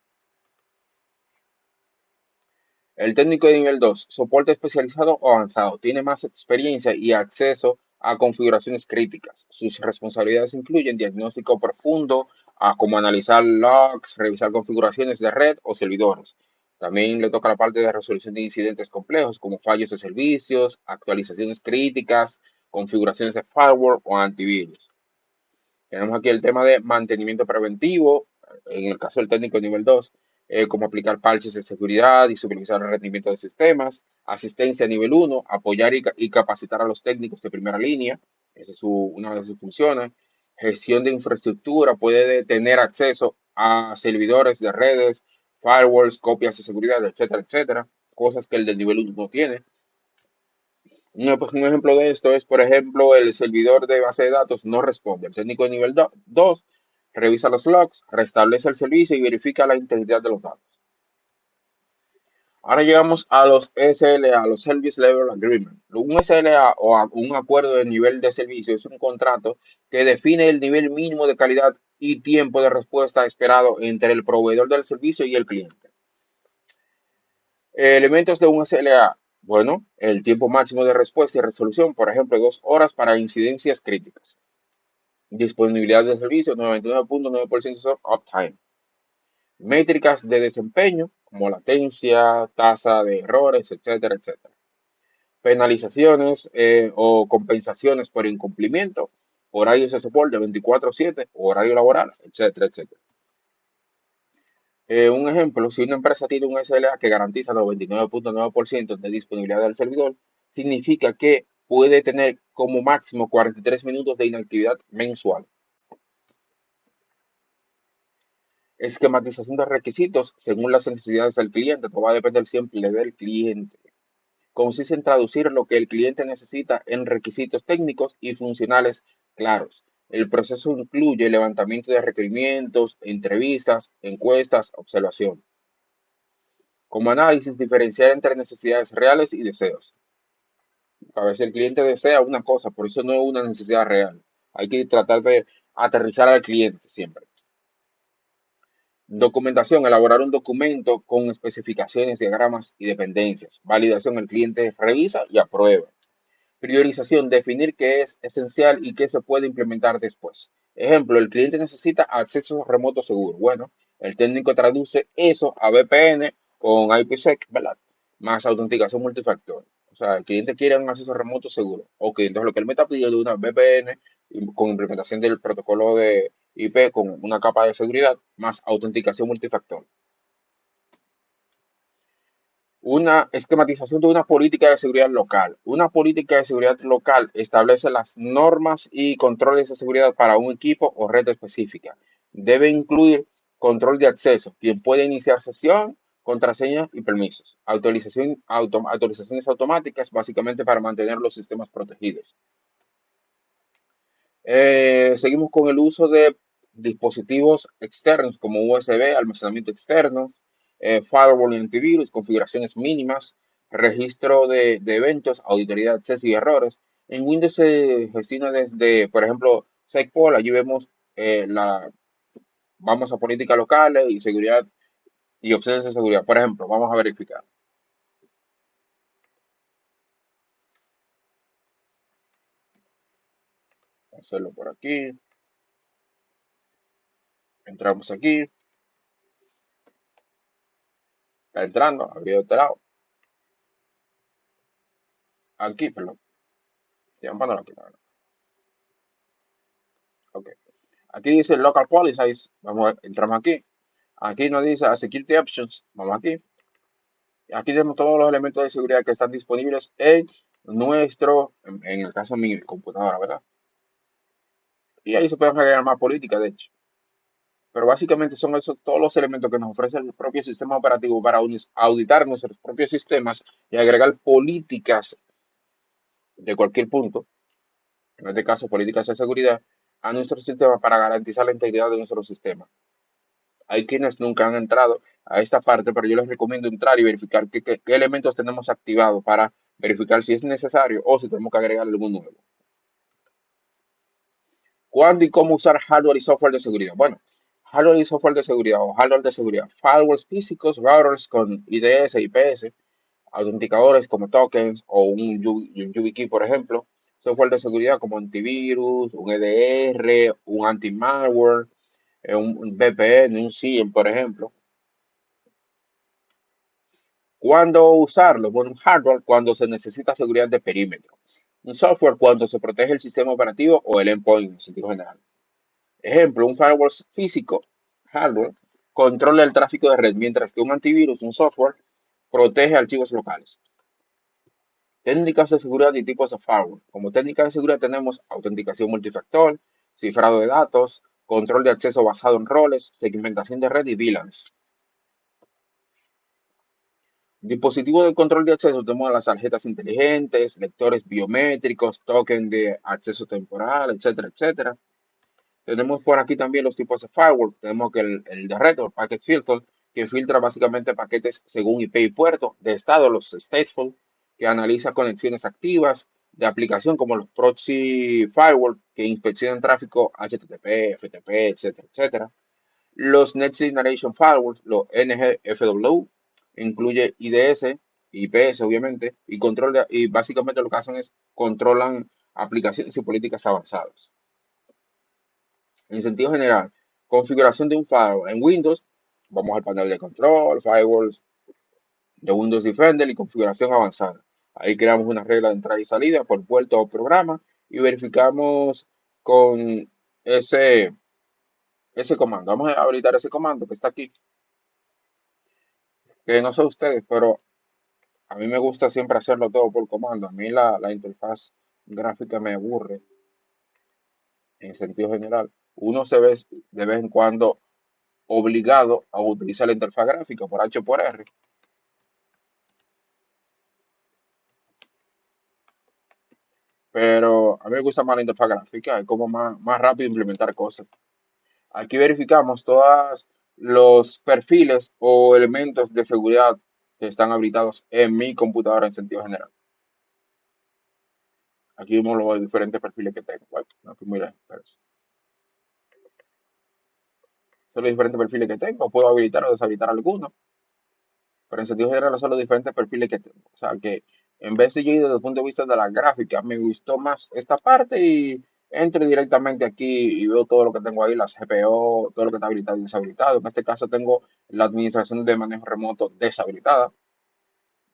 Speaker 1: El técnico de nivel 2, soporte especializado o avanzado, tiene más experiencia y acceso a configuraciones críticas. Sus responsabilidades incluyen diagnóstico profundo, como analizar logs, revisar configuraciones de red o servidores. También le toca la parte de resolución de incidentes complejos como fallos de servicios, actualizaciones críticas, configuraciones de firewall o antivirus. Tenemos aquí el tema de mantenimiento preventivo, en el caso del técnico de nivel 2, como aplicar parches de seguridad y supervisar el rendimiento de sistemas, asistencia a nivel uno, apoyar y capacitar a los técnicos de primera línea, esa es una de sus funciones, gestión de infraestructura, puede tener acceso a servidores de redes, firewalls, copias de seguridad, etcétera, etcétera, cosas que el del nivel uno no tiene. Un ejemplo de esto es, por ejemplo, el servidor de base de datos no responde. El técnico de nivel 2 revisa los logs, restablece el servicio y verifica la integridad de los datos. Ahora llegamos a los SLA, los Service Level Agreement. Un SLA o un acuerdo de nivel de servicio es un contrato que define el nivel mínimo de calidad y tiempo de respuesta esperado entre el proveedor del servicio y el cliente. Elementos de un SLA. Bueno, el tiempo máximo de respuesta y resolución, por ejemplo, 2 horas para incidencias críticas. Disponibilidad de servicio, 99.9% uptime. Métricas de desempeño, como latencia, tasa de errores, etcétera, etcétera. Penalizaciones o compensaciones por incumplimiento, horarios de soporte 24/7, horario laboral, etcétera, etcétera. Un ejemplo, si una empresa tiene un SLA que garantiza 99.9% de disponibilidad del servidor, significa que puede tener como máximo 43 minutos de inactividad mensual. Esquematización de requisitos según las necesidades del cliente, todo va a depender siempre del cliente. Consiste en traducir lo que el cliente necesita en requisitos técnicos y funcionales claros. El proceso incluye el levantamiento de requerimientos, entrevistas, encuestas, observación. Como análisis, diferenciar entre necesidades reales y deseos. A veces el cliente desea una cosa, por eso no es una necesidad real. Hay que tratar de aterrizar al cliente siempre. Documentación, elaborar un documento con especificaciones, diagramas y dependencias. Validación, el cliente revisa y aprueba. Priorización, definir qué es esencial y qué se puede implementar después. Ejemplo, el cliente necesita acceso remoto seguro. Bueno, el técnico traduce eso a VPN con IPsec, ¿verdad? Más autenticación multifactor. O sea, el cliente quiere un acceso remoto seguro. Ok, entonces lo que él me está pidiendo es una VPN con implementación del protocolo de IP con una capa de seguridad más autenticación multifactor. Una esquematización de una política de seguridad local. Una política de seguridad local establece las normas y controles de seguridad para un equipo o red específica. Debe incluir control de acceso, quien puede iniciar sesión, contraseñas y permisos. Autorizaciones automáticas, básicamente para mantener los sistemas protegidos. Seguimos con el uso de dispositivos externos como USB, almacenamiento externo, firewall y antivirus, configuraciones mínimas, registro de eventos, auditoría de acceso y errores. En Windows se gestiona desde, por ejemplo, SecPol, allí vemos vamos a políticas locales y seguridad y opciones de seguridad. Por ejemplo, vamos a verificar. Hacerlo por aquí. Entramos aquí. Está entrando, abrir otro lado. Aquí, perdón. Llamándolo aquí, ok. Aquí dice Local Policies. Entramos aquí. Aquí nos dice Security Options. Vamos aquí. Aquí tenemos todos los elementos de seguridad que están disponibles en el caso de mi computadora, ¿verdad? Y ahí se pueden agregar más políticas, de hecho. Pero básicamente son esos todos los elementos que nos ofrece el propio sistema operativo para auditar nuestros propios sistemas y agregar políticas de cualquier punto, en este caso políticas de seguridad, a nuestro sistema para garantizar la integridad de nuestro sistema. Hay quienes nunca han entrado a esta parte, pero yo les recomiendo entrar y verificar qué elementos tenemos activados para verificar si es necesario o si tenemos que agregar algún nuevo. ¿Cuándo y cómo usar hardware y software de seguridad? Bueno, hardware y software de seguridad o hardware de seguridad. Firewalls físicos, routers con IDS, IPS, autenticadores como tokens o un YubiKey, por ejemplo. Software de seguridad como antivirus, un EDR, un anti-malware, un VPN, un SIEM, por ejemplo. ¿Cuándo usarlo? Bueno, un hardware cuando se necesita seguridad de perímetro. Un software cuando se protege el sistema operativo o el endpoint en sentido general. Ejemplo, un firewall físico, hardware, controla el tráfico de red, mientras que un antivirus, un software, protege archivos locales. Técnicas de seguridad y tipos de firewall. Como técnica de seguridad tenemos autenticación multifactor, cifrado de datos, control de acceso basado en roles, segmentación de red y VLANs. Dispositivo de control de acceso, tenemos las tarjetas inteligentes, lectores biométricos, token de acceso temporal, etcétera, etcétera. Tenemos por aquí también los tipos de firewall. Tenemos que el de red, o packet filter, que filtra básicamente paquetes según IP y puerto. De estado, los stateful, que analiza conexiones activas. de aplicación como los proxy firewall que inspeccionan tráfico HTTP, FTP, etcétera, etcétera. Los Next Generation Firewalls, los NGFW, incluye IDS, IPS obviamente, y básicamente lo que hacen es controlan aplicaciones y políticas avanzadas. En sentido general, configuración de un firewall en Windows, vamos al panel de control, firewalls de Windows Defender y configuración avanzada. Ahí creamos una regla de entrada y salida por puerto o programa y verificamos con ese, ese comando. Vamos a habilitar ese comando que está aquí, que no sé ustedes, pero a mí me gusta siempre hacerlo todo por comando. A mí la interfaz gráfica me aburre en sentido general. Uno se ve de vez en cuando obligado a utilizar la interfaz gráfica por H o por R, pero a mí me gusta más la interfaz gráfica, es como más rápido implementar cosas. Aquí verificamos todos los perfiles o elementos de seguridad que están habilitados en mi computadora en sentido general. Aquí vemos los diferentes perfiles que tengo. Bueno, aquí mira, son los diferentes perfiles que tengo. Puedo habilitar o deshabilitar algunos, pero en sentido general son los diferentes perfiles que tengo. O sea que en vez de yo ir desde el punto de vista de la gráfica, me gustó más esta parte y entro directamente aquí y veo todo lo que tengo ahí, las GPO, todo lo que está habilitado y deshabilitado. En este caso tengo la administración de manejo remoto deshabilitada,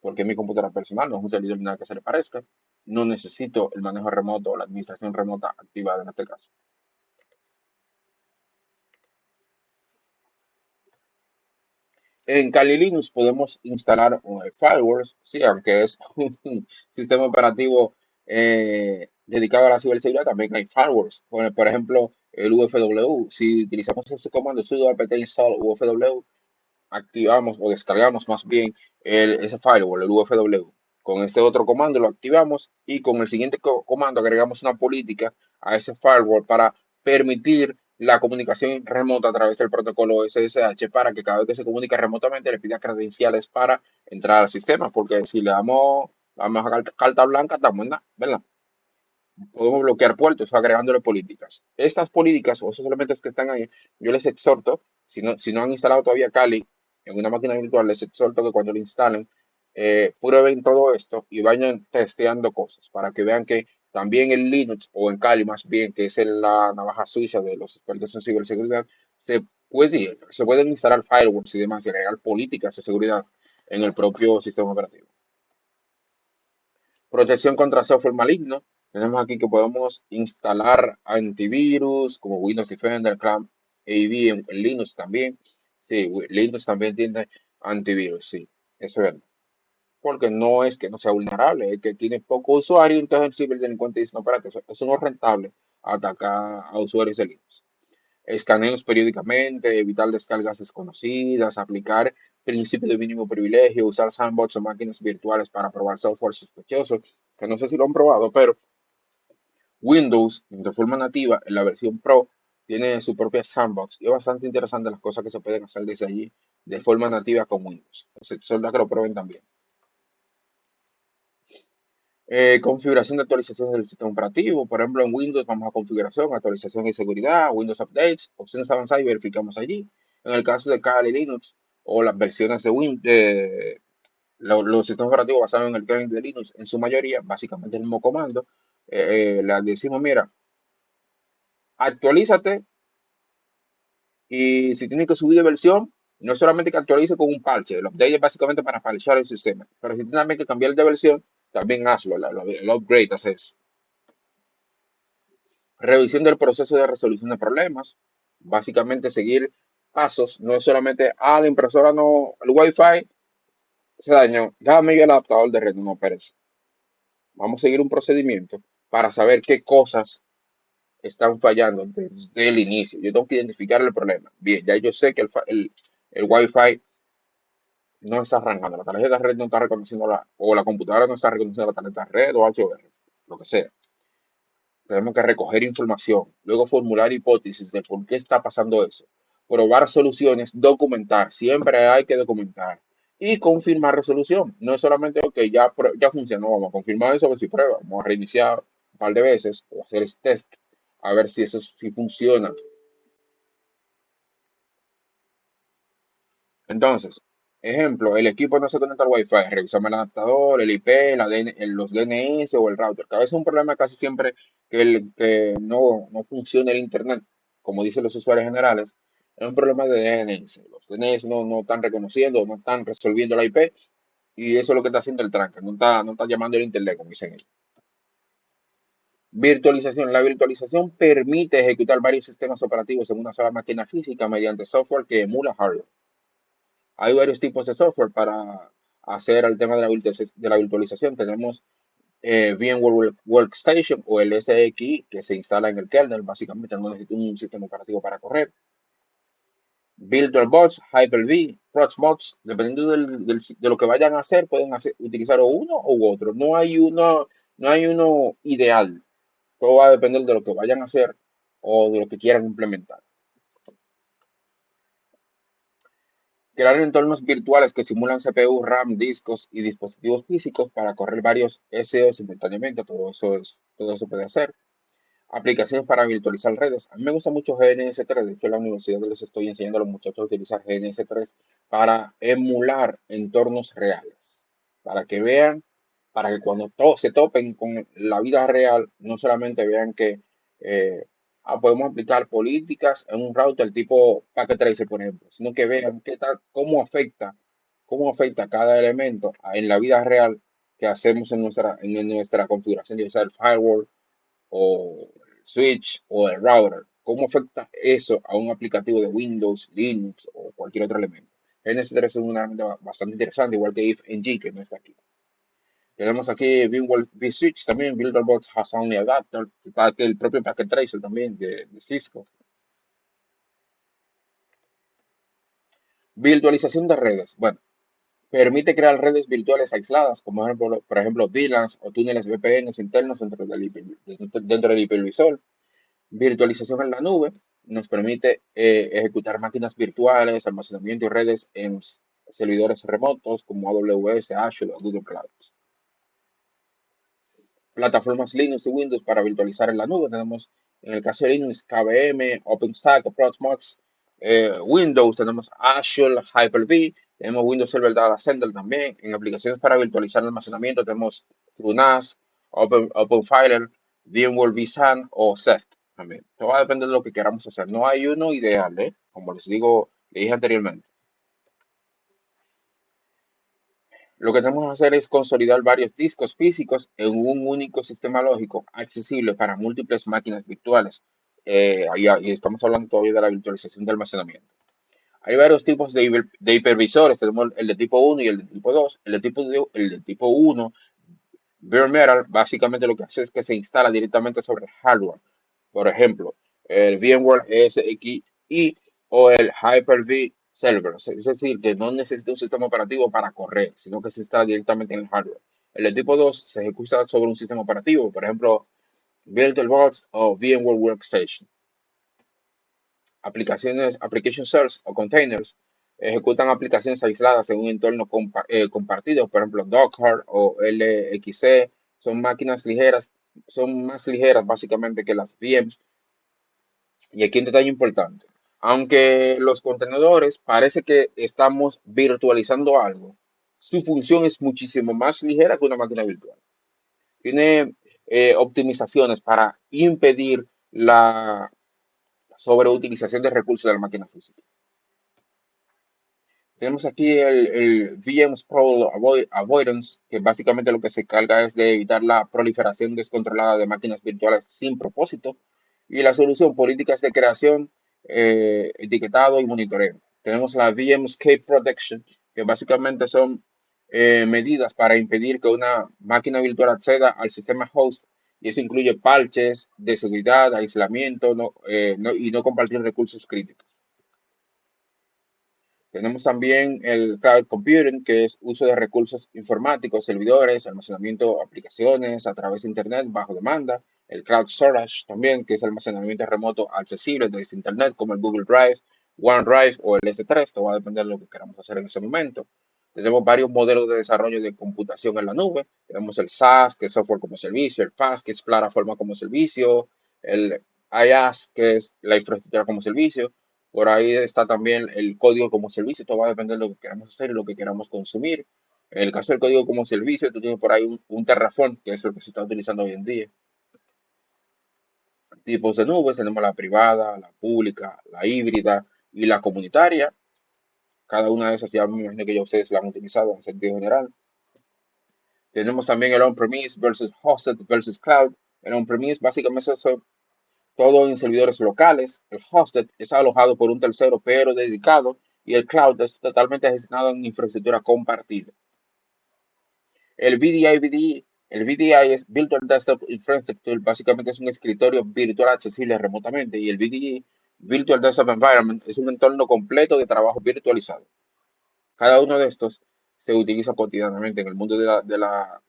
Speaker 1: porque es mi computadora personal, no es un servidor ni nada que se le parezca. No necesito el manejo remoto o la administración remota activada en este caso. En Kali Linux podemos instalar firewalls, sí, aunque es un sistema operativo dedicado a la ciberseguridad, también hay firewalls. Por ejemplo, el UFW. Si utilizamos ese comando sudo apt install UFW, activamos o descargamos más bien ese firewall, el UFW. Con este otro comando lo activamos y con el siguiente comando agregamos una política a ese firewall para permitir la comunicación remota a través del protocolo SSH para que cada vez que se comunica remotamente le pida credenciales para entrar al sistema, porque si le damos carta blanca, estamos en nada, ¿verdad? Podemos bloquear puertos agregándole políticas. Estas políticas o esos elementos que están ahí, yo les exhorto, si no han instalado todavía Kali en una máquina virtual, les exhorto que cuando lo instalen, prueben todo esto y vayan testeando cosas para que vean que también en Linux o en Kali más bien, que es la navaja suiza de los expertos en ciberseguridad, se pueden instalar firewalls y demás y agregar políticas de seguridad en el propio sistema operativo. Protección contra software maligno. Tenemos aquí que podemos instalar antivirus como Windows Defender, Clam AV en Linux también. Sí, Linux también tiene antivirus, sí, eso es verdad. Porque no es que no sea vulnerable, es que tiene poco usuario, entonces el ciberdelincuente dice, no, espérate, eso no es rentable atacar a usuarios de Linux. Escaneos periódicamente, evitar descargas desconocidas, aplicar principio de mínimo privilegio, usar sandbox o máquinas virtuales para probar software sospechoso, que no sé si lo han probado, pero Windows, de forma nativa, en la versión Pro, tiene su propia sandbox y es bastante interesante las cosas que se pueden hacer desde allí de forma nativa con Windows. Son las que lo prueben también. Configuración de actualizaciones del sistema operativo. Por ejemplo, en Windows vamos a configuración, actualización y seguridad, Windows Updates, opciones avanzadas y verificamos allí. En el caso de Kali Linux o las versiones de Windows, los sistemas operativos basados en el kernel de Linux, en su mayoría, básicamente el mismo comando, le decimos, mira, actualízate y si tienes que subir de versión, no solamente que actualice con un parche, el update es básicamente para parchear el sistema, pero si tienes también que cambiar de versión, también hazlo, el upgrade haces. Revisión del proceso de resolución de problemas. Básicamente seguir pasos, no es solamente, la impresora no, el Wi-Fi se dañó, déjame yo el adaptador de red, no, Pérez. Vamos a seguir un procedimiento para saber qué cosas están fallando desde el inicio. Yo tengo que identificar el problema. Bien, ya yo sé que el Wi-Fi no está arrancando, la tarjeta de red no está reconociendo o la computadora no está reconociendo la tarjeta de red o HOR, lo que sea. Tenemos que recoger información, luego formular hipótesis de por qué está pasando eso, probar soluciones, documentar. Siempre hay que documentar. y confirmar resolución. No es solamente, ok, ya, ya funcionó, vamos a confirmar eso, a ver si prueba, vamos a reiniciar un par de veces o hacer ese test, a ver si eso sí funciona. Entonces, ejemplo, el equipo no se conecta al Wi-Fi, revisamos el adaptador, el IP, los DNS o el router. Que a veces es un problema casi siempre que no funciona el Internet, como dicen los usuarios generales, es un problema de DNS. Los DNS no están reconociendo, no están resolviendo la IP y eso es lo que está haciendo el tranca, no está llamando el Internet, como dicen ellos. Virtualización. La virtualización permite ejecutar varios sistemas operativos en una sola máquina física mediante software que emula hardware. Hay varios tipos de software para hacer el tema de la virtualización. Tenemos VMware Workstation o el SXI que se instala en el kernel. Básicamente no necesita un sistema operativo para correr. VirtualBox, Hyper-V, Proxmox, dependiendo de lo que vayan a hacer, pueden utilizar o uno u otro. No hay uno ideal. Todo va a depender de lo que vayan a hacer o de lo que quieran implementar. Crear entornos virtuales que simulan CPU, RAM, discos y dispositivos físicos para correr varios SEO simultáneamente. Todo eso puede hacer. Aplicaciones para virtualizar redes. A mí me gusta mucho GNS3. De hecho, en la universidad les estoy enseñando a los muchachos a utilizar GNS3 para emular entornos reales. Para que vean, para que cuando se topen con la vida real, no solamente vean que eh, podemos aplicar políticas en un router tipo Packet Tracer, por ejemplo, sino que vean cómo afecta cada elemento en la vida real que hacemos en nuestra configuración de usar el firewall o el switch o el router. ¿Cómo afecta eso a un aplicativo de Windows, Linux o cualquier otro elemento? NS3 es una herramienta bastante interesante, igual que IFNG, que no está aquí. Tenemos aquí VMware vSwitch también, VirtualBox Has Only Adapter, el propio Packet Tracer también de Cisco. Virtualización de redes. Bueno, permite crear redes virtuales aisladas, como por ejemplo VLANs o túneles VPNs internos dentro del hipervisor. Virtualización en la nube nos permite ejecutar máquinas virtuales, almacenamiento y redes en servidores remotos como AWS, Azure o Google Cloud. Plataformas Linux y Windows para virtualizar en la nube. Tenemos en el caso de Linux KVM, OpenStack, Proxmox. Windows tenemos Azure, Hyper-V, tenemos Windows Server Data Center también. En aplicaciones para virtualizar el almacenamiento tenemos TrueNAS, OpenFiler, VMware vSAN o Ceph también. Todo va a depender de lo que queramos hacer. No hay uno ideal, ¿eh? Como le dije anteriormente. Lo que tenemos que hacer es consolidar varios discos físicos en un único sistema lógico accesible para múltiples máquinas virtuales. Y estamos hablando todavía de la virtualización de almacenamiento. Hay varios tipos de hipervisores. Tenemos el de tipo 1 y el de tipo 2. El de tipo 1, Bare Metal, básicamente lo que hace es que se instala directamente sobre el hardware. Por ejemplo, el VMware ESXi o el Hyper-V Server. Es decir, que no necesita un sistema operativo para correr, sino que se instala directamente en el hardware. El de tipo 2 se ejecuta sobre un sistema operativo, por ejemplo, VirtualBox o VMware Workstation. Application Source o containers ejecutan aplicaciones aisladas en un entorno compartido, por ejemplo, Docker o LXC. Son máquinas ligeras, son más ligeras básicamente que las VMs. Y aquí un detalle importante. Aunque los contenedores parece que estamos virtualizando algo, su función es muchísimo más ligera que una máquina virtual. Tiene optimizaciones para impedir la sobreutilización de recursos de la máquina física. Tenemos aquí el VM Sprawl Avoidance, que básicamente lo que se carga es de evitar la proliferación descontrolada de máquinas virtuales sin propósito. Y la solución, políticas de creación, etiquetado y monitoreo. Tenemos la VM Escape Protection, que básicamente son medidas para impedir que una máquina virtual acceda al sistema host. Y eso incluye parches de seguridad, aislamiento y no compartir recursos críticos. Tenemos también el cloud computing, que es uso de recursos informáticos, servidores, almacenamiento de aplicaciones a través de Internet bajo demanda. El cloud storage también, que es almacenamiento remoto accesible desde Internet, como el Google Drive, OneDrive o el S3. Todo va a depender de lo que queramos hacer en ese momento. Tenemos varios modelos de desarrollo de computación en la nube. Tenemos el SaaS, que es software como servicio, el PaaS, que es plataforma como servicio, el IaaS, que es la infraestructura como servicio. Por ahí está también el código como servicio. Todo va a depender de lo que queramos hacer y lo que queramos consumir. En el caso del código como servicio, tú tienes por ahí un Terraform, que es lo que se está utilizando hoy en día. Tipos de nubes, tenemos la privada, la pública, la híbrida y la comunitaria. Cada una de esas ya me imagino que ya ustedes la han utilizado en sentido general. Tenemos también el on-premise versus hosted versus cloud. El on-premise básicamente es todo en servidores locales. El hosted es alojado por un tercero pero dedicado. Y el cloud es totalmente gestionado en infraestructura compartida. El VDI, el VDI es Virtual Desktop Infrastructure, básicamente es un escritorio virtual accesible remotamente. Y el VDI, Virtual Desktop Environment, es un entorno completo de trabajo virtualizado. Cada uno de estos se utiliza cotidianamente en el mundo de la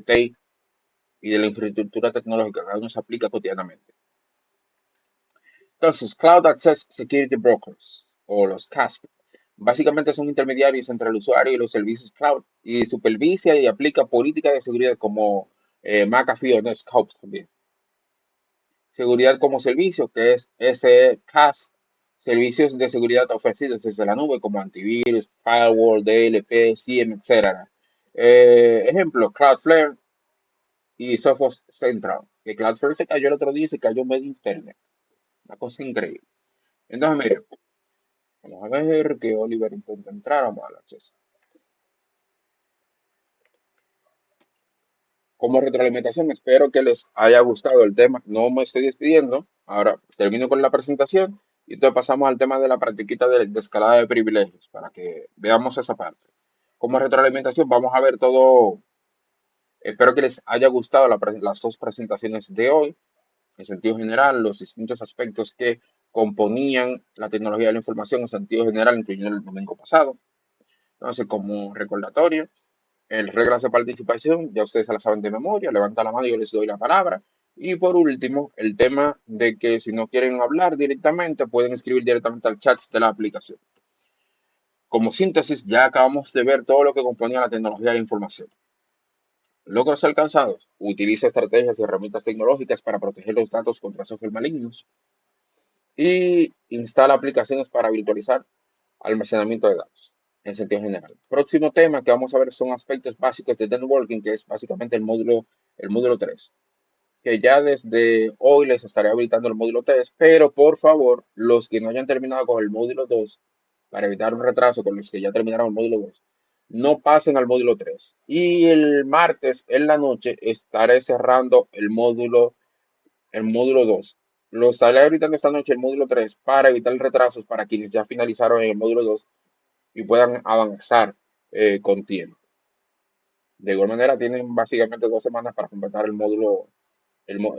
Speaker 1: TI y de la infraestructura tecnológica. Cada uno se aplica cotidianamente. Entonces, Cloud Access Security Brokers o los CASP, básicamente son intermediarios entre el usuario y los servicios cloud y supervisa y aplica políticas de seguridad como McAfee o Netscope también. Seguridad como servicio, que es SCAS, servicios de seguridad ofrecidos desde la nube como antivirus, firewall, DLP, CM, etcétera. Ejemplo, Cloudflare y Sophos Central. Que Cloudflare se cayó el otro día y se cayó medio internet. Una cosa increíble. Entonces, mire, vamos a ver que Oliver intenta entrar. Vamos a darle acceso. Como retroalimentación, espero que les haya gustado el tema. No me estoy despidiendo. Ahora termino con la presentación y entonces pasamos al tema de la practiquita de escalada de privilegios para que veamos esa parte. Como retroalimentación, vamos a ver todo. Espero que les haya gustado las dos presentaciones de hoy, en sentido general, los distintos aspectos que componían la tecnología de la información en sentido general, incluyendo el domingo pasado. Entonces, como recordatorio, el reglas de participación, ya ustedes se la saben de memoria, levanta la mano y yo les doy la palabra. Y por último, el tema de que si no quieren hablar directamente, pueden escribir directamente al chat de la aplicación. Como síntesis, ya acabamos de ver todo lo que componía la tecnología de la información. Logros alcanzados. Utiliza estrategias y herramientas tecnológicas para proteger los datos contra software malignos y instala aplicaciones para virtualizar almacenamiento de datos en sentido general. Próximo tema que vamos a ver son aspectos básicos de networking, que es básicamente el módulo 3, que ya desde hoy les estaré habilitando el módulo 3, pero por favor, los que no hayan terminado con el módulo 2, para evitar un retraso con los que ya terminaron el módulo 2, no pasen al módulo 3. Y el martes en la noche estaré cerrando el módulo 2. Lo estaré habilitando esta noche el módulo 3 para evitar retrasos para quienes ya finalizaron en el módulo 2 y puedan avanzar con tiempo. De igual manera, tienen básicamente 2 semanas para completar el, mo-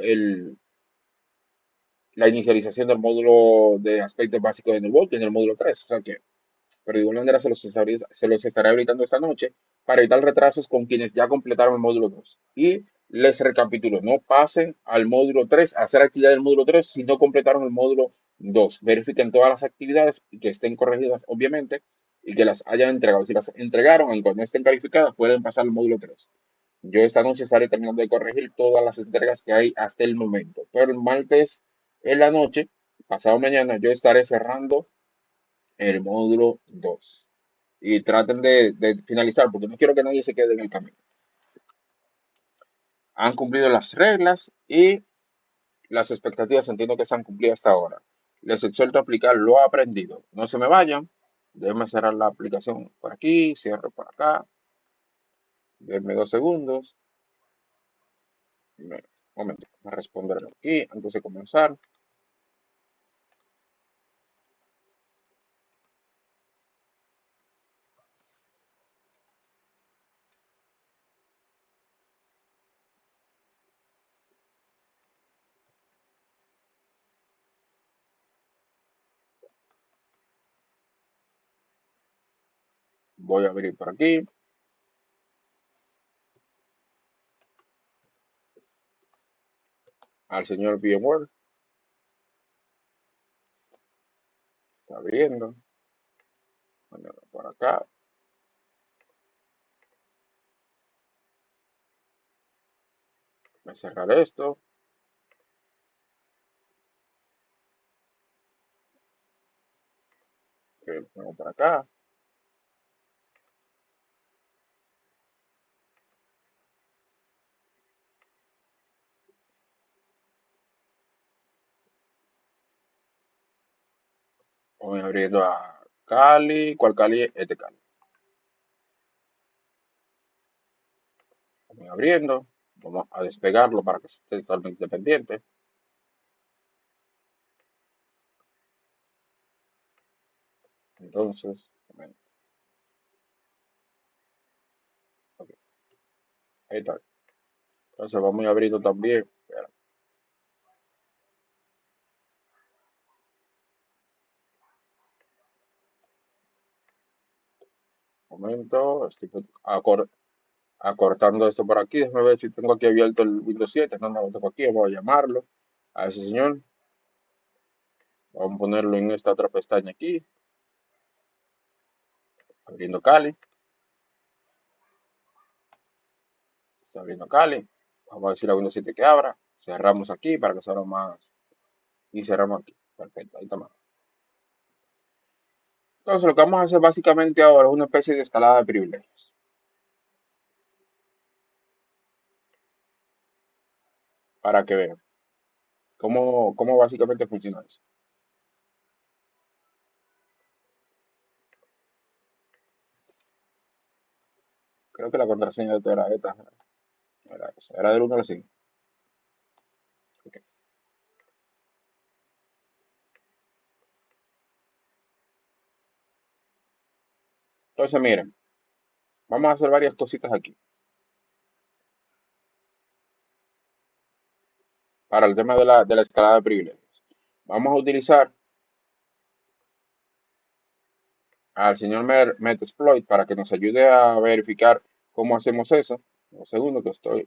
Speaker 1: el- la inicialización del módulo de aspectos básicos de networking en el módulo 3. O sea que, pero de igual manera se los estaré habilitando esta noche para evitar retrasos con quienes ya completaron el módulo 2. Y les recapitulo, no pasen al módulo 3 a hacer actividad del módulo 3 si no completaron el módulo 2. Verifiquen todas las actividades y que estén corregidas, obviamente, y que las hayan entregado. Si las entregaron, aunque no estén calificadas, pueden pasar al módulo 3. Yo esta noche estaré terminando de corregir todas las entregas que hay hasta el momento. Pero el martes en la noche, pasado mañana, yo estaré cerrando el módulo 2. Y traten de finalizar, porque no quiero que nadie se quede en el camino. Han cumplido las reglas y las expectativas entiendo que se han cumplido hasta ahora. Les exhorto a aplicar lo aprendido. No se me vayan. Déjenme cerrar la aplicación por aquí, cierro por acá. Denme 2 segundos. Un momento, voy a responder aquí antes de comenzar. Voy a abrir por aquí al señor VMware. Está abriendo. Ponerlo por acá. Voy a cerrar esto. Que pongo por acá. Voy abriendo a Cali. ¿Cuál Cali? Este Cali. Voy abriendo. Vamos a despegarlo para que esté totalmente independiente. Entonces, bueno, ok, ahí está. Entonces vamos abriendo también. Espera, un momento. Estoy acortando esto por aquí. Déjame ver si tengo aquí abierto el Windows 7. No, no lo tengo aquí. Voy a llamarlo a ese señor. Vamos a ponerlo en esta otra pestaña aquí. Abriendo Cali. Está abriendo Cali. Vamos a decir a Windows 7 que abra. Cerramos aquí para que sea más. Y cerramos aquí. Perfecto. Ahí está más. Entonces lo que vamos a hacer básicamente ahora es una especie de escalada de privilegios. Para que vean cómo básicamente funciona eso. Creo que la contraseña de esto era esta. Era del 1 al 5. Ok. Entonces, miren, vamos a hacer varias cositas aquí. Para el tema de la escalada de privilegios. Vamos a utilizar al señor Metasploit para que nos ayude a verificar cómo hacemos eso. Un segundo que estoy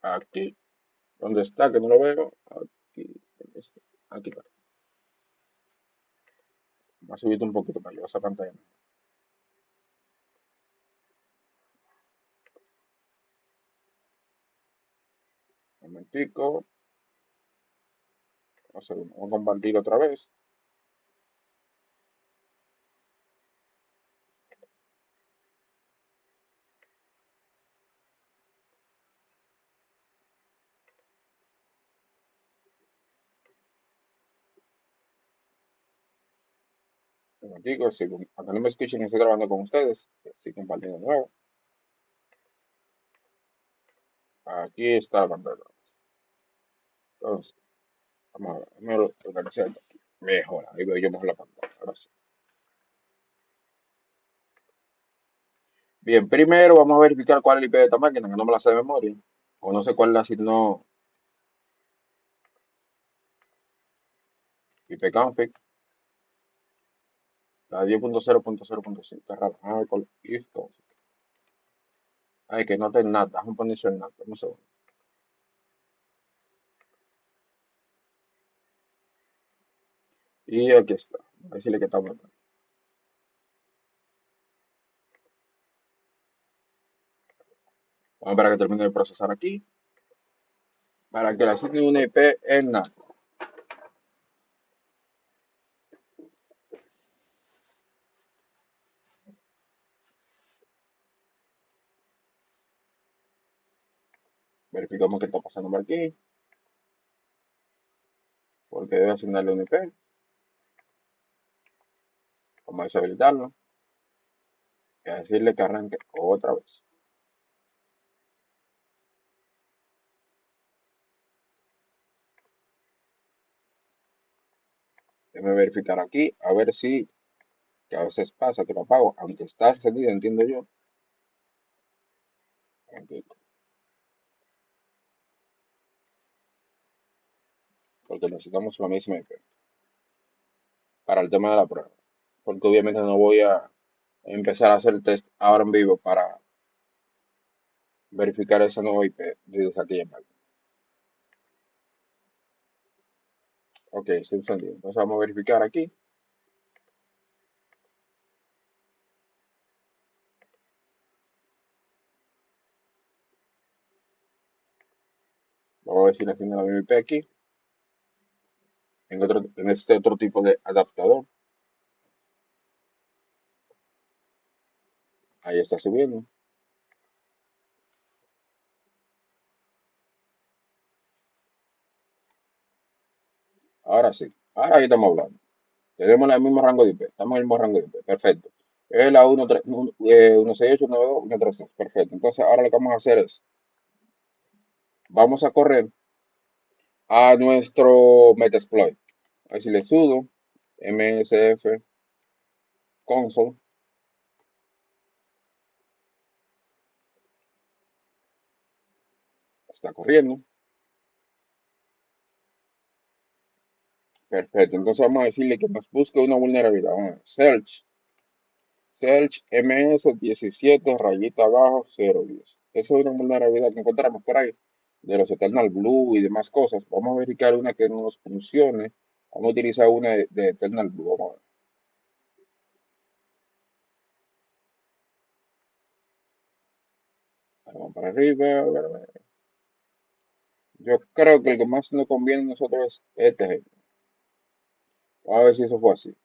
Speaker 1: aquí. ¿Dónde está? Que no lo veo. Aquí. ¿Dónde está? Aquí está. Vamos a subir un poquito para llevar esa pantalla. Un momentico. Un segundo. Vamos a compartir otra vez. Un momentico. Aunque no me escuchen, estoy grabando con ustedes. Estoy compartiendo de nuevo. Aquí está la pantalla. Entonces, vamos a organizar esto aquí. Mejor. Ahí veo yo mejor la pantalla. Ahora sí. Bien, primero vamos a verificar cuál es el IP de esta máquina, que no me la sé de memoria. O no sé cuál le asignó ipconfig. La 10.0.0.5. Está raro. Vamos a ver cuál if config. Ay, que no te nada. Vamos a poner eso en nada. Un segundo. Y aquí está. Voy a decirle que está bueno. Vamos a esperar que termine de procesar aquí. Para que le asigne una IP en nada. Verificamos qué está pasando por aquí. Porque debe asignarle una IP. Vamos a deshabilitarlo. Y a decirle que arranque otra vez. Déjame verificar aquí. A ver si, que a veces pasa que lo apago. Aunque está encendido, entiendo yo. Porque necesitamos la misma IP para el tema de la prueba. Porque obviamente no voy a empezar a hacer el test ahora en vivo para verificar esa nueva IP desde aquella máquina. Ok, está encendido. Entonces vamos a verificar aquí. ver si le tiene la misma IP aquí, en este otro tipo de adaptador. Ahí está subiendo. Ahora sí. Ahora ahí estamos hablando. Tenemos el mismo rango de IP. Estamos en el mismo rango de IP. Perfecto. Es la 168.192.132. Perfecto. Entonces ahora lo que vamos a hacer es, vamos a correr a nuestro Metasploit. Así le sudo msf console. Está corriendo. Perfecto. Entonces vamos a decirle que nos busque una vulnerabilidad. Vamos a ver. Search MS17 rayita abajo 010. Esa es una vulnerabilidad que encontramos por ahí de los Eternal Blue y demás cosas. Vamos a verificar una que nos funcione. Vamos a utilizar una de Eternal Blue. Vamos a ver. Vamos para arriba. A ver. Yo creo que el que más nos conviene a nosotros es este. Vamos a ver si eso fue así.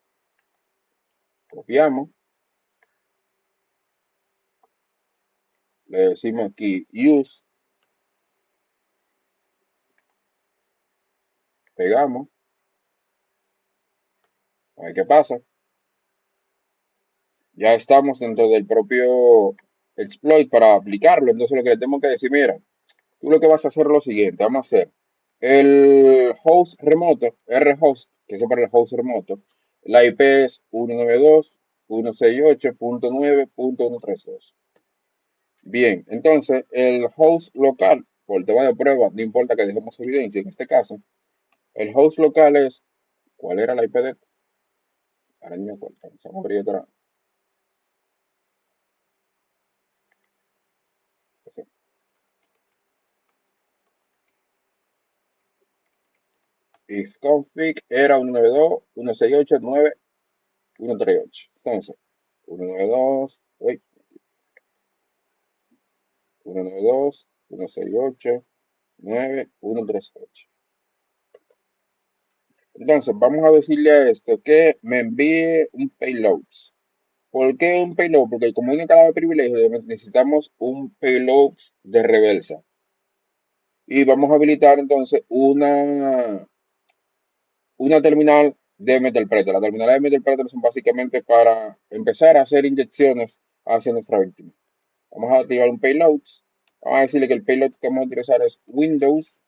Speaker 1: Copiamos. Le decimos aquí use. Pegamos. A ver qué pasa. Ya estamos dentro del propio exploit para aplicarlo. Entonces lo que le tengo que decir, mira, tú lo que vas a hacer es lo siguiente, vamos a hacer el host remoto, rhost, que es para el host remoto, la IP es 192.168.9.132. Bien, entonces el host local, por tema de prueba, no importa que dejemos evidencia en este caso, el host local es, ¿cuál era la IP de? Ahora ni me acuerdo, vamos a abrir otra. If config era 192.168.9.138. Entonces, 192, uy, 192.168.9.138. Entonces, vamos a decirle a esto que me envíe un payload. ¿Por qué un payload? Porque como única clave de privilegio necesitamos un payload de reversa. Y vamos a habilitar entonces una terminal de MetalPreter. Las terminales de MetalPreter son básicamente para empezar a hacer inyecciones hacia nuestra víctima. Vamos a activar un payload. Vamos a decirle que el payload que vamos a utilizar es Windows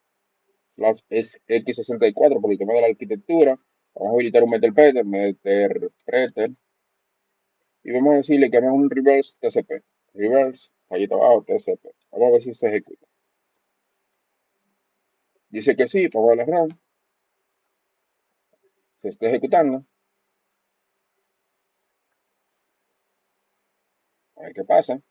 Speaker 1: es X64 por el tema de la arquitectura. Vamos a habilitar un MetalPreter, y vamos a decirle que hagamos un reverse TCP. Reverse, allí abajo, TCP. Vamos a ver si se ejecuta. Dice que sí, vamos a la RAM, se está ejecutando. A ver qué pasa.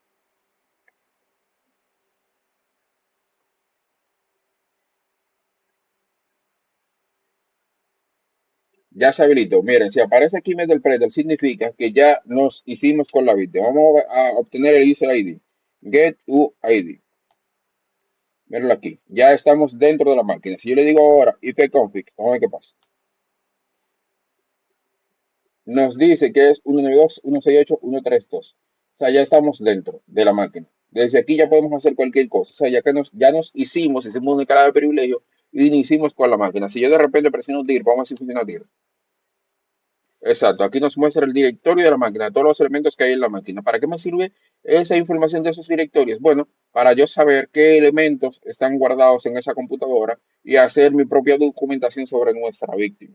Speaker 1: Ya se habilitó. Miren, si aparece aquí MetalPreter, significa que ya nos hicimos con la víctima. Vamos a obtener el user ID. Get UID. Míralo aquí. Ya estamos dentro de la máquina. Si yo le digo ahora ipconfig, vamos a ver qué pasa. Nos dice que es 192.168.132. O sea, ya estamos dentro de la máquina. Desde aquí ya podemos hacer cualquier cosa. O sea, ya nos hicimos una cara de privilegio y iniciamos con la máquina. Si yo de repente presiono dir, vamos a ver si funciona dir. Exacto, aquí nos muestra el directorio de la máquina, todos los elementos que hay en la máquina. ¿Para qué me sirve esa información de esos directorios? Bueno, para yo saber qué elementos están guardados en esa computadora y hacer mi propia documentación sobre nuestra víctima.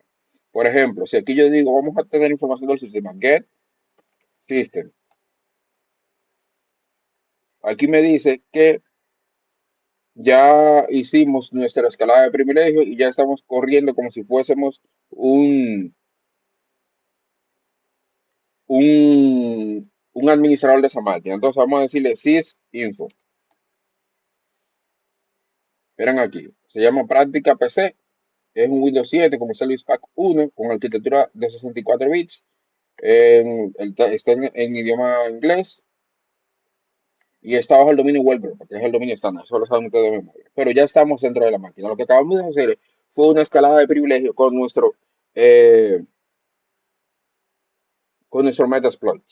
Speaker 1: Por ejemplo, si aquí yo digo, vamos a tener información del sistema, get system. Aquí me dice que ya hicimos nuestra escalada de privilegio y ya estamos corriendo como si fuésemos un administrador de esa máquina. Entonces vamos a decirle sysinfo. Verán aquí, se llama Práctica PC, es un Windows 7 como Service Pack 1 con arquitectura de 64 bits, está en idioma inglés. y está bajo el dominio Wellbrook, porque es el dominio estándar, eso lo saben ustedes de memoria. Pero ya estamos dentro de la máquina. Lo que acabamos de hacer fue una escalada de privilegio eh, con nuestro Metasploit.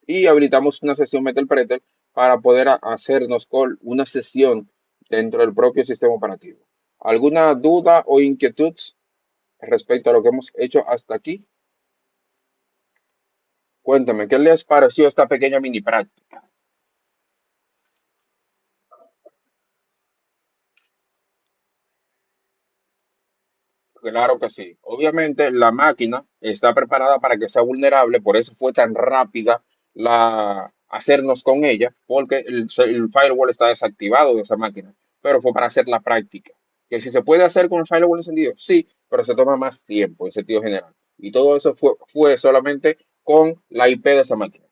Speaker 1: Y habilitamos una sesión Metalpreter para poder hacernos con una sesión dentro del propio sistema operativo. ¿Alguna duda o inquietud respecto a lo que hemos hecho hasta aquí? Cuéntame, ¿qué les pareció esta pequeña mini práctica? Claro que sí. Obviamente la máquina está preparada para que sea vulnerable, por eso fue tan rápida la hacernos con ella, porque el firewall está desactivado de esa máquina, pero fue para hacer la práctica. Que si se puede hacer con el firewall encendido, sí, pero se toma más tiempo en sentido general. Y todo eso fue solamente con la IP de esa máquina.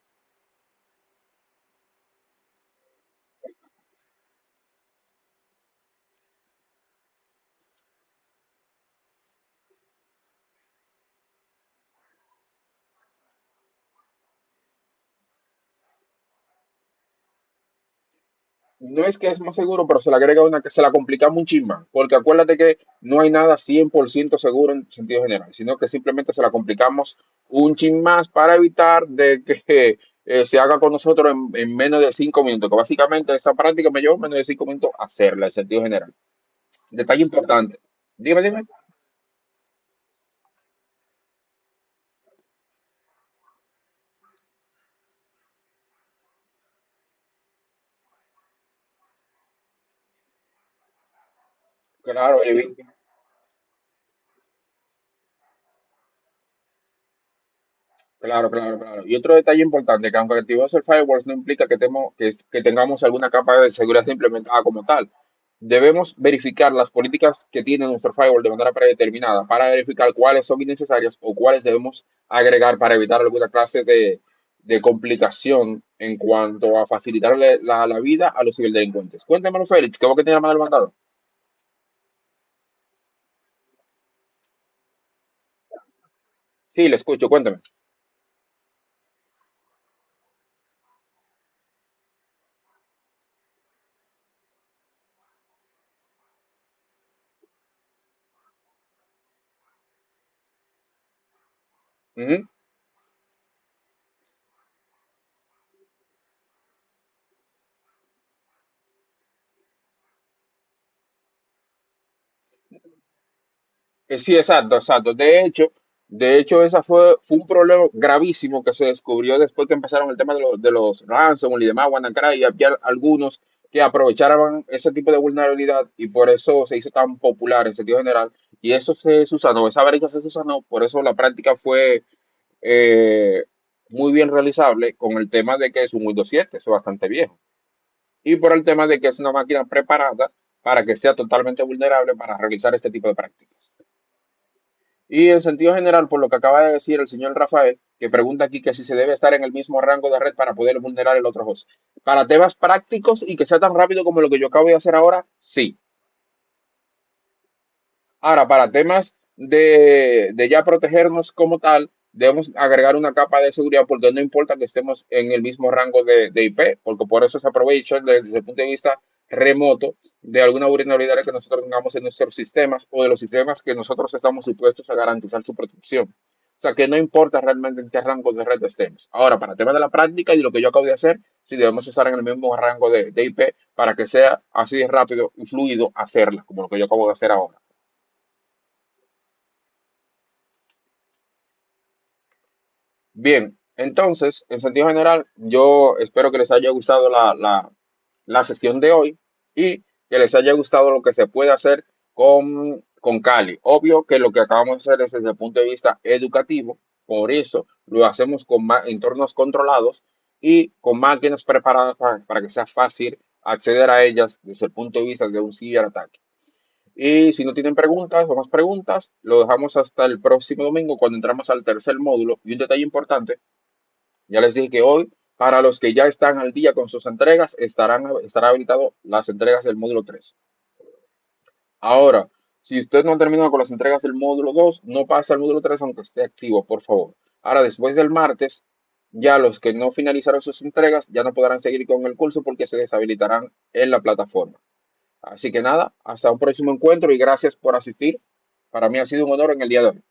Speaker 1: No es que es más seguro, pero se le agrega una que se la complica muchísimo, porque acuérdate que no hay nada 100% seguro en sentido general, sino que simplemente se la complicamos un chin más para evitar de que se haga con nosotros en menos de 5 minutos, que básicamente esa práctica me llevó menos de 5 minutos hacerla en sentido general. Detalle importante. Dime, dime. Claro, claro, claro, claro. Y otro detalle importante, que aunque activemos el firewall no implica que tengamos alguna capa de seguridad implementada como tal. Debemos verificar las políticas que tiene nuestro firewall de manera predeterminada para verificar cuáles son innecesarias o cuáles debemos agregar para evitar alguna clase de complicación en cuanto a facilitarle la vida a los ciberdelincuentes. Cuéntamelo, Félix, ¿qué vos que tiene la mano levantada? Sí, le escucho, cuéntame. Ujú. Sí, exacto, exacto. De hecho, esa fue un problema gravísimo que se descubrió después que empezaron el tema de los ransomware y demás, WannaCry, y había algunos que aprovechaban ese tipo de vulnerabilidad y por eso se hizo tan popular en sentido general. Y eso se subsanó, esa brecha se subsanó, por eso la práctica fue eh, muy bien realizable con el tema de que es un Windows 7, eso es bastante viejo. Y por el tema de que es una máquina preparada para que sea totalmente vulnerable para realizar este tipo de prácticas. Y en sentido general, por lo que acaba de decir el señor Rafael, que pregunta aquí que si se debe estar en el mismo rango de red para poder vulnerar el otro host. Para temas prácticos y que sea tan rápido como lo que yo acabo de hacer ahora, sí. Ahora, para temas de ya protegernos como tal, debemos agregar una capa de seguridad porque no importa que estemos en el mismo rango de IP, porque por eso se aprovecha desde el punto de vista remoto de alguna vulnerabilidad que nosotros tengamos en nuestros sistemas o de los sistemas que nosotros estamos supuestos a garantizar su protección. O sea, que no importa realmente en qué rango de red estemos. Ahora, para temas de la práctica y lo que yo acabo de hacer, sí debemos estar en el mismo rango de IP para que sea así de rápido y fluido hacerla, como lo que yo acabo de hacer ahora. Bien, entonces, en sentido general, yo espero que les haya gustado la sesión de hoy y que les haya gustado lo que se puede hacer con Cali. Obvio que lo que acabamos de hacer es desde el punto de vista educativo, por eso lo hacemos con entornos controlados y con máquinas preparadas para que sea fácil acceder a ellas desde el punto de vista de un ciberataque. Y si no tienen preguntas o más preguntas, lo dejamos hasta el próximo domingo cuando entramos al tercer módulo. Y un detalle importante, ya les dije que hoy, para los que ya están al día con sus entregas, estará habilitado las entregas del módulo 3. Ahora, si usted no ha terminado con las entregas del módulo 2, no pasa al módulo 3 aunque esté activo, por favor. Ahora, después del martes, Ya los que no finalizaron sus entregas ya no podrán seguir con el curso porque se deshabilitarán en la plataforma. Así que nada, hasta un próximo encuentro y gracias por asistir. Para mí ha sido un honor en el día de hoy.